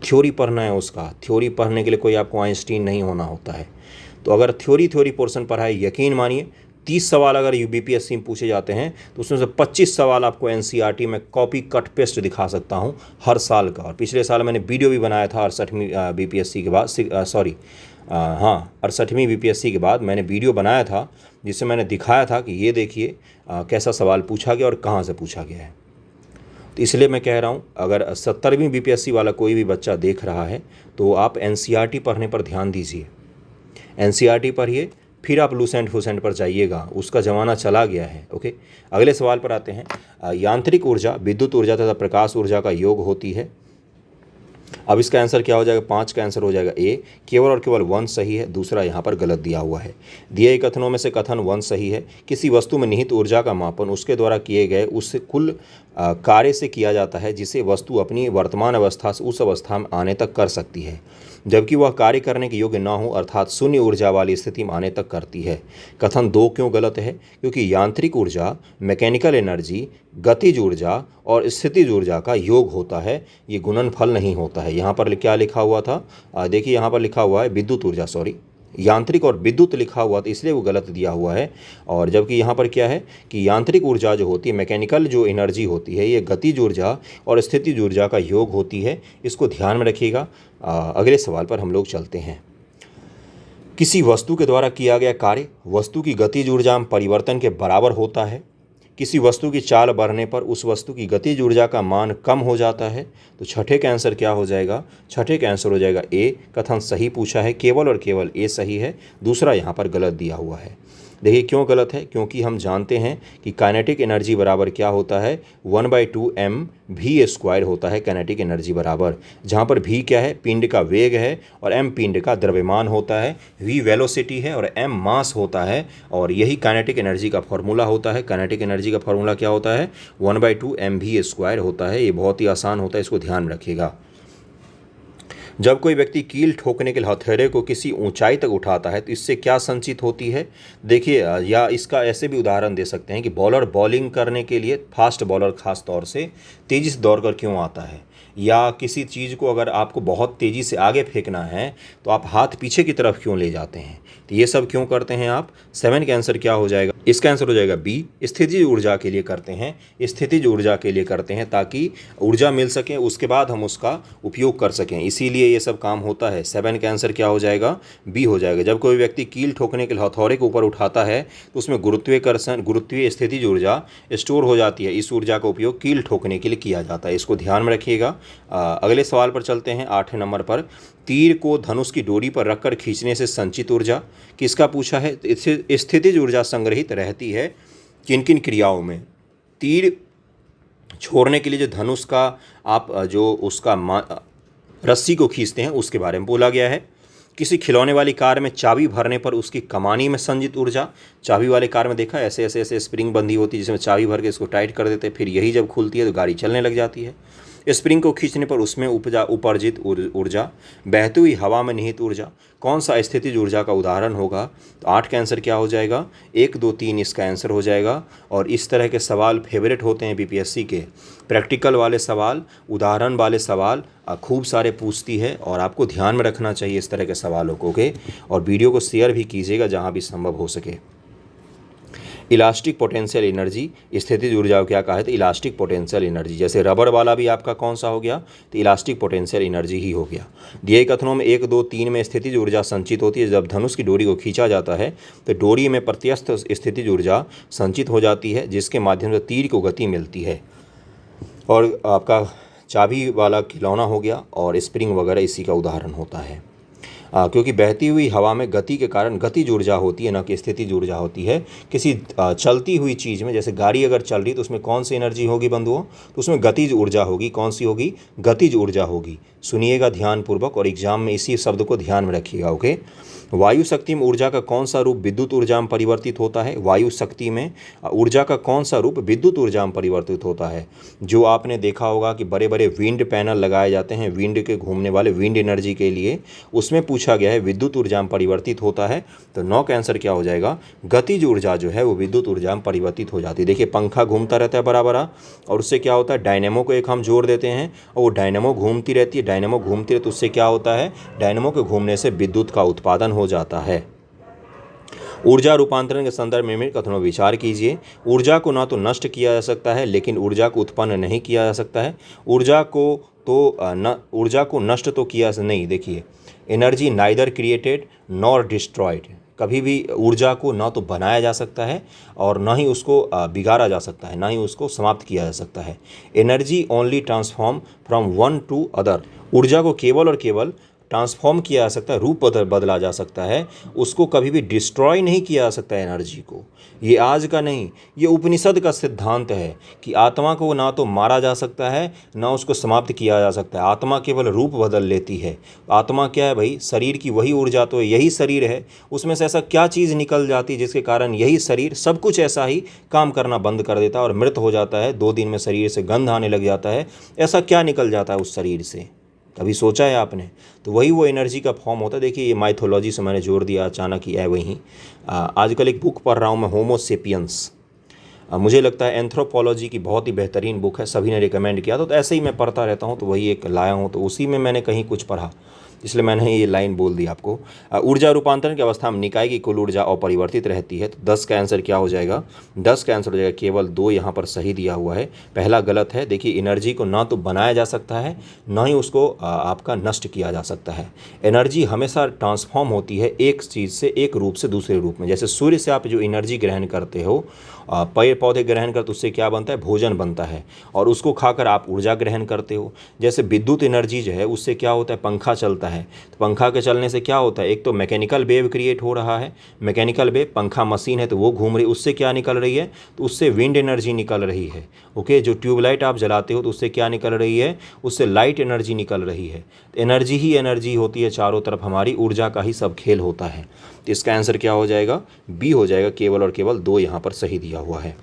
थ्योरी पढ़ना है उसका। थ्योरी पढ़ने के लिए कोई आपको आइंस्टीन नहीं होना होता है। तो अगर थ्योरी पोर्शन पढ़ा है, यकीन मानिए 30 सवाल अगर यूबीपीएससी में पूछे जाते हैं तो उसमें से 25 सवाल आपको एनसीईआरटी में कॉपी कट पेस्ट दिखा सकता हूं हर साल का। और पिछले साल मैंने वीडियो भी बनाया था 68वीं बीपीएससी के बाद, 68वीं बीपीएससी के बाद मैंने वीडियो बनाया था जिससे मैंने दिखाया था कि ये देखिए कैसा सवाल पूछा गया और कहाँ से पूछा गया है। तो इसलिए मैं कह रहा हूँ, अगर 70वीं बीपीएससी वाला कोई भी बच्चा देख रहा है तो आप एनसीईआरटी पढ़ने पर ध्यान दीजिए। एनसीईआरटी पढ़िए, फिर आप लूसेंट फूसेंट पर जाइएगा, उसका ज़माना चला गया है। ओके, अगले सवाल पर आते हैं। यांत्रिक ऊर्जा विद्युत ऊर्जा तथा प्रकाश ऊर्जा का योग होती है। अब इसका आंसर क्या हो जाएगा? 5 का आंसर हो जाएगा ए। केवल और केवल 1 सही है, दूसरा यहाँ पर गलत दिया हुआ है। दिए गए कथनों में से कथन 1 सही है। किसी वस्तु में निहित ऊर्जा का मापन उसके द्वारा किए गए उस कुल कार्य से किया जाता है जिसे वस्तु अपनी वर्तमान अवस्था से उस अवस्था में आने तक कर सकती है, जबकि वह कार्य करने के योग्य ना हो, अर्थात शून्य ऊर्जा वाली स्थिति में आने तक करती है। कथन 2 क्यों गलत है? क्योंकि यांत्रिक ऊर्जा, मैकेनिकल एनर्जी, गतिज ऊर्जा और स्थितिज ऊर्जा का योग होता है, ये गुणनफल नहीं होता है। यहाँ पर क्या लिखा हुआ था? देखिए यहाँ पर लिखा हुआ है विद्युत ऊर्जा, सॉरी यांत्रिक और विद्युत लिखा हुआ था इसलिए वो गलत दिया हुआ है। और जबकि यहाँ पर क्या है कि यांत्रिक ऊर्जा जो होती है, मैकेनिकल जो एनर्जी होती है, ये गतिज ऊर्जा और स्थितिज ऊर्जा का योग होती है, इसको ध्यान में रखिएगा। अगले सवाल पर हम लोग चलते हैं। किसी वस्तु के द्वारा किया गया कार्य वस्तु की गतिज ऊर्जा में परिवर्तन के बराबर होता है। किसी वस्तु की चाल बढ़ने पर उस वस्तु की गतिज ऊर्जा का मान कम हो जाता है। तो छठे का आंसर क्या हो जाएगा? छठे का आंसर हो जाएगा ए। कथन सही पूछा है, केवल और केवल ए सही है, दूसरा यहाँ पर गलत दिया हुआ है। देखिए क्यों गलत है? क्योंकि हम जानते हैं कि काइनेटिक एनर्जी बराबर क्या होता है? 1/2 mv² होता है काइनेटिक एनर्जी बराबर, जहाँ पर v क्या है? पिंड का वेग है और m पिंड का द्रव्यमान होता है, v वेलोसिटी है और m मास होता है। और यही काइनेटिक एनर्जी का फॉर्मूला होता है। काइनेटिक एनर्जी का फॉर्मूला क्या होता है? 1/2 mv² होता है। ये बहुत ही आसान होता है, इसको ध्यान में रखिएगा। जब कोई व्यक्ति कील ठोकने के लिए हथौड़े को किसी ऊंचाई तक उठाता है तो इससे क्या संचित होती है? देखिए, या इसका ऐसे भी उदाहरण दे सकते हैं कि बॉलर बॉलिंग करने के लिए, फास्ट बॉलर खास तौर से तेज़ी से दौड़ कर क्यों आता है, या किसी चीज़ को अगर आपको बहुत तेज़ी से आगे फेंकना है तो आप हाथ पीछे की तरफ क्यों ले जाते हैं? तो ये सब क्यों करते हैं आप? 7 का आंसर क्या हो जाएगा? इसका आंसर हो जाएगा बी। स्थितिज ऊर्जा के लिए करते हैं, स्थितिज ऊर्जा के लिए करते हैं ताकि ऊर्जा मिल सके, उसके बाद हम उसका उपयोग कर सकें, इसीलिए ये सब काम होता है। 7 का आंसर क्या हो जाएगा? बी हो जाएगा। जब कोई व्यक्ति कील ठोकने के लिए हथौड़े के ऊपर उठाता है तो उसमें गुरुत्वाकर्षण, गुरुत्वीय स्थितिज ऊर्जा स्टोर हो जाती है। इस ऊर्जा का उपयोग कील ठोकने के लिए किया जाता है, इसको ध्यान में रखिएगा। अगले सवाल पर चलते हैं। 8वें नंबर पर, तीर को धनुष की डोरी पर रखकर खींचने से संचित ऊर्जा किसका पूछा है? स्थितिज ऊर्जा संग्रहित रहती है किन किन क्रियाओं में? तीर छोड़ने के लिए जो धनुष का आप जो उसका रस्सी को खींचते हैं उसके बारे में बोला गया है। किसी खिलौने वाली कार में चाबी भरने पर उसकी कमानी में संचित ऊर्जा, चाबी वाले कार में देखा ऐसे ऐसे ऐसे स्प्रिंग बंधी होती है जिसमें चाबी भर के इसको टाइट कर देते हैं, फिर यही जब खुलती है तो गाड़ी चलने लग जाती है। स्प्रिंग को खींचने पर उसमें उपार्जित ऊर्जा, बहती हुई हवा में निहित ऊर्जा, कौन सा स्थितिज ऊर्जा का उदाहरण होगा? तो 8 का आंसर क्या हो जाएगा? 1, 2, 3 इसका आंसर हो जाएगा। और इस तरह के सवाल फेवरेट होते हैं बीपीएससी के। प्रैक्टिकल वाले सवाल, उदाहरण वाले सवाल खूब सारे पूछती है और आपको ध्यान में रखना चाहिए इस तरह के सवालों को। ओके, और वीडियो को शेयर भी कीजिएगा जहाँ भी संभव हो सके। इलास्टिक पोटेंशियल एनर्जी, स्थितिज ऊर्जा को क्या कहा है? तो इलास्टिक पोटेंशियल एनर्जी। जैसे रबर वाला भी आपका कौन सा हो गया? तो इलास्टिक पोटेंशियल एनर्जी ही हो गया। दिए कथनों में 1, 2, 3 में स्थितिज ऊर्जा संचित होती है। जब धनुष की डोरी को खींचा जाता है तो डोरी में प्रत्यस्थ स्थितिज ऊर्जा संचित हो जाती है, जिसके माध्यम से तीर को गति मिलती है। और आपका चाबी वाला खिलौना हो गया और स्प्रिंग वगैरह इसी का उदाहरण होता है। क्योंकि बहती हुई हवा में गति के कारण गतिज ऊर्जा होती है, न कि स्थितिज ऊर्जा होती है। किसी चलती हुई चीज़ में, जैसे गाड़ी अगर चल रही तो उसमें कौन सी एनर्जी होगी बंधुओं? तो उसमें गतिज ऊर्जा होगी। कौन सी होगी? गतिज ऊर्जा होगी। सुनिएगा ध्यानपूर्वक और एग्जाम में इसी शब्द को ध्यान में रखिएगा। ओके। वायु शक्ति में ऊर्जा का कौन सा रूप विद्युत ऊर्जा में परिवर्तित होता है? वायु शक्ति में ऊर्जा का कौन सा रूप विद्युत ऊर्जा में परिवर्तित होता है? जो आपने देखा होगा कि बड़े बड़े विंड पैनल लगाए जाते हैं विंड के घूमने वाले, विंड एनर्जी के लिए, उसमें पूछा गया है विद्युत ऊर्जा में परिवर्तित होता है। तो 9 का आंसर क्या हो जाएगा? गतिज ऊर्जा जो है वो विद्युत ऊर्जा में परिवर्तित हो जाती है। देखिए पंखा घूमता रहता है बराबर, और उससे क्या होता है? डायनेमो को एक हम जोड़ देते हैं और वो डायनेमो घूमती रहती है। डायनेमो घूमती रहती है तो उससे क्या होता है? डायनेमो के घूमने से विद्युत का उत्पादन हो जाता है। ऊर्जा रूपांतरण के संदर्भ में कथनों विचार कीजिए। ऊर्जा को ना तो नष्ट किया जा सकता है, लेकिन ऊर्जा को उत्पन्न नहीं किया जा सकता है। ऊर्जा को नष्ट तो किया नहीं। देखिए, energy neither created nor destroyed. कभी भी ऊर्जा को ना तो बनाया जा सकता है और ना ही उसको बिगाड़ा जा सकता है, ना ही उसको समाप्त किया जा सकता है। Energy only transform from one two other. ऊर्जा को केवल और केवल ट्रांसफॉर्म किया जा सकता है, रूप बदला जा सकता है। उसको कभी भी डिस्ट्रॉय नहीं किया जा सकता है एनर्जी को। ये आज का नहीं, ये उपनिषद का सिद्धांत है कि आत्मा को ना तो मारा जा सकता है, ना उसको समाप्त किया जा सकता है। आत्मा केवल रूप बदल लेती है। आत्मा क्या है भाई? शरीर की वही ऊर्जा तो है, यही शरीर है। उसमें से ऐसा क्या चीज़ निकल जाती है जिसके कारण यही शरीर सब कुछ ऐसा ही काम करना बंद कर देता है और मृत हो जाता है। 2 दिन में शरीर से गंध आने लग जाता है। ऐसा क्या निकल जाता है उस शरीर से? कभी सोचा है आपने? तो वही वो एनर्जी का फॉर्म होता है। देखिए, ये माइथोलॉजी से मैंने जोड़ दिया, अचानक ही है वहीं। आजकल एक बुक पढ़ रहा हूँ मैं, होमो सेपियंस। मुझे लगता है एंथ्रोपोलॉजी की बहुत ही बेहतरीन बुक है, सभी ने रिकमेंड किया तो ऐसे ही मैं पढ़ता रहता हूँ, तो वही एक लाया हूँ। तो उसी में मैंने कहीं कुछ पढ़ा, इसलिए मैंने ये लाइन बोल दी आपको। ऊर्जा रूपांतरण की अवस्था में निकाय की कुल ऊर्जा अपरिवर्तित रहती है। तो 10 का आंसर क्या हो जाएगा? 10 का आंसर हो जाएगा केवल 2। यहाँ पर सही दिया हुआ है, पहला गलत है। देखिए, एनर्जी को ना तो बनाया जा सकता है, ना ही उसको आपका नष्ट किया जा सकता है। एनर्जी हमेशा ट्रांसफॉर्म होती है एक चीज़ से, एक रूप से दूसरे रूप में। जैसे सूर्य से आप जो एनर्जी ग्रहण करते हो, पेड़ पौधे ग्रहण करते, उससे क्या बनता है? भोजन बनता है, और उसको खाकर आप ऊर्जा ग्रहण करते हो। जैसे विद्युत एनर्जी जो है उससे क्या होता है? पंखा चलता है, तो पंखा के चलने से क्या होता है? एक तो मैकेनिकल वेव क्रिएट हो रहा है। मैकेनिकल वेव, पंखा मशीन है तो वो घूम रही, उससे क्या निकल रही है? तो उससे विंड एनर्जी निकल रही है। ओके। जो ट्यूबलाइट आप जलाते हो तो उससे क्या निकल रही है? उससे लाइट एनर्जी निकल रही है। तो एनर्जी ही एनर्जी होती है चारों तरफ, हमारी ऊर्जा का ही सब खेल होता है। तो इसका आंसर क्या हो जाएगा? बी हो जाएगा, केवल और केवल 2 यहाँ पर सही दिया हुआ है।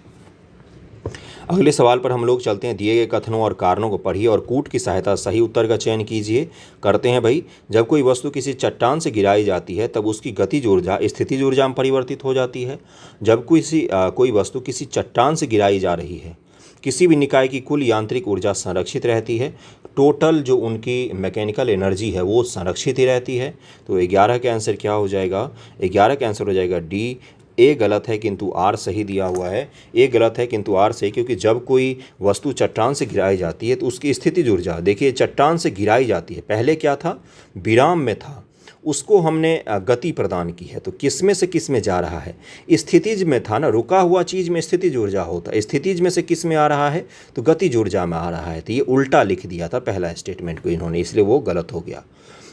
अगले सवाल पर हम लोग चलते हैं। दिए गए कथनों और कारणों को पढ़िए और कूट की सहायता सही उत्तर का चयन कीजिए। करते हैं भाई। जब कोई वस्तु किसी चट्टान से गिराई जाती है तब उसकी गतिज ऊर्जा स्थितिज ऊर्जा में परिवर्तित हो जाती है। जब कोई वस्तु किसी चट्टान से गिराई जा रही है, किसी भी निकाय की कुल यांत्रिक ऊर्जा संरक्षित रहती है। टोटल जो उनकी मैकेनिकल एनर्जी है वो संरक्षित ही रहती है। तो 11 का आंसर क्या हो जाएगा? 11 का आंसर हो जाएगा डी। ए गलत है किंतु आर सही दिया हुआ है। ए गलत है किंतु आर सही, क्योंकि जब कोई वस्तु चट्टान से गिराई जाती है तो उसकी स्थितिज ऊर्जा, देखिए चट्टान से गिराई जाती है, पहले क्या था? विराम में था, उसको हमने गति प्रदान की है। तो किस में से किस में जा रहा है? स्थितिज में था ना, रुका हुआ चीज़ में स्थितिज ऊर्जा होता है। स्थितिज में से किस में आ रहा है? तो गतिज ऊर्जा में आ रहा है। तो ये उल्टा लिख दिया था पहला स्टेटमेंट को इन्होंने, इसलिए वो गलत हो गया।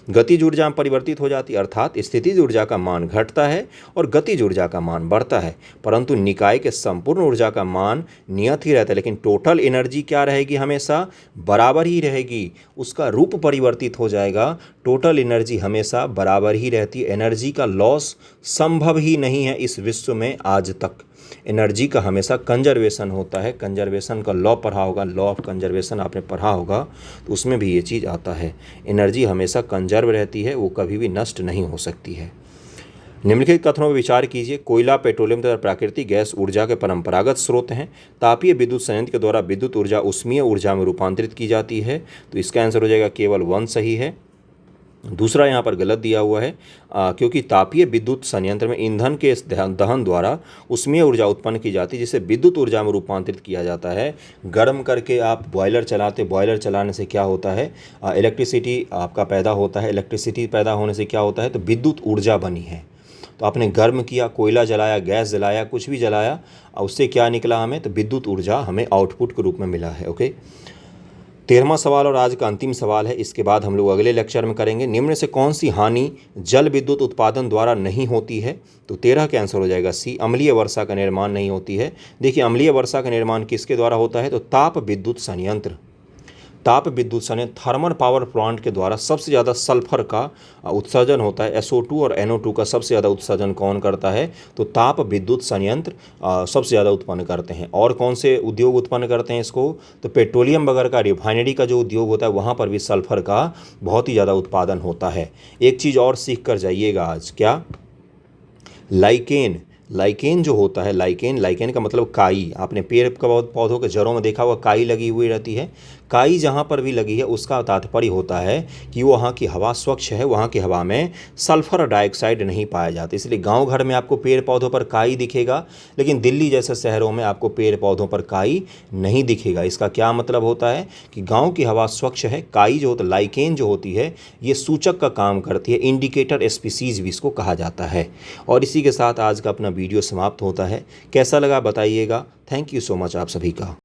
गतिज ऊर्जा में परिवर्तित हो जाती है, अर्थात स्थितिज ऊर्जा का मान घटता है और गतिज ऊर्जा का मान बढ़ता है, परंतु निकाय के संपूर्ण ऊर्जा का मान नियत ही रहता है। लेकिन टोटल एनर्जी क्या रहेगी? हमेशा बराबर ही रहेगी, उसका रूप परिवर्तित हो जाएगा। टोटल एनर्जी हमेशा बराबर ही रहती है। एनर्जी का लॉस संभव ही नहीं है इस विश्व में आज तक। एनर्जी का हमेशा कंजर्वेशन होता है। कंजर्वेशन का लॉ पढ़ा होगा, लॉ ऑफ कंजर्वेशन आपने पढ़ा होगा, तो उसमें भी ये चीज़ आता है। एनर्जी हमेशा कंजर्व रहती है, वो कभी भी नष्ट नहीं हो सकती है। निम्नलिखित कथनों पर विचार कीजिए। कोयला, पेट्रोलियम तथा प्राकृतिक गैस ऊर्जा के परंपरागत स्रोत हैं। तापीय विद्युत संयंत्र के द्वारा विद्युत ऊर्जा उष्मीय ऊर्जा में रूपांतरित की जाती है। तो इसका आंसर हो जाएगा केवल 1 सही है। दूसरा यहाँ पर गलत दिया हुआ है क्योंकि तापीय विद्युत संयंत्र में ईंधन के दहन द्वारा उष्मीय ऊर्जा उत्पन्न की जाती है जिसे विद्युत ऊर्जा में रूपांतरित किया जाता है। गर्म करके आप बॉयलर चलाते, बॉयलर चलाने से क्या होता है, इलेक्ट्रिसिटी आपका पैदा होता है। इलेक्ट्रिसिटी पैदा होने से क्या होता है, तो विद्युत ऊर्जा बनी है। तो आपने गर्म किया, कोयला जलाया, गैस जलाया, कुछ भी जलाया, उससे क्या निकला हमें, तो विद्युत ऊर्जा हमें आउटपुट के रूप में मिला है। ओके, 13वां सवाल और आज का अंतिम सवाल है, इसके बाद हम लोग अगले लेक्चर में करेंगे। निम्न से कौन सी हानि जल विद्युत उत्पादन द्वारा नहीं होती है, तो 13 का आंसर हो जाएगा सी, अम्लीय वर्षा का निर्माण नहीं होती है। देखिए, अम्लीय वर्षा का निर्माण किसके द्वारा होता है, तो ताप विद्युत संयंत्र, ताप विद्युत संयंत्र थर्मल पावर प्लांट के द्वारा सबसे ज़्यादा सल्फर का उत्सर्जन होता है। SO2 और NO2 का सबसे ज़्यादा उत्सर्जन कौन करता है, तो ताप विद्युत संयंत्र सबसे ज़्यादा उत्पन्न करते हैं। और कौन से उद्योग उत्पन्न करते हैं इसको, तो पेट्रोलियम वगैरह का, रिफाइनरी का जो उद्योग होता है वहाँ पर भी सल्फर का बहुत ही ज़्यादा उत्पादन होता है। एक चीज़ और सीख कर जाइएगा आज, क्या, लाइकेन, लाइकेन जो होता है, लाइकेन, लाइकेन का मतलब काई। आपने पेड़ पौधों के जड़ों में देखा हुआ काई लगी हुई रहती है। काई जहाँ पर भी लगी है उसका तात्पर्य होता है कि वहाँ की हवा स्वच्छ है, वहाँ की हवा में सल्फर डाइऑक्साइड नहीं पाया जाता। इसलिए गांव घर में आपको पेड़ पौधों पर काई दिखेगा, लेकिन दिल्ली जैसे शहरों में आपको पेड़ पौधों पर काई नहीं दिखेगा। इसका क्या मतलब होता है कि गाँव की हवा स्वच्छ है। काई जो होता है, लाइकेन जो होती है, ये सूचक का काम करती है, इंडिकेटर स्पीसीज भी इसको कहा जाता है। और इसी के साथ आज का अपना वीडियो समाप्त होता है। कैसा लगा बताइएगा। थैंक यू सो मच आप सभी का।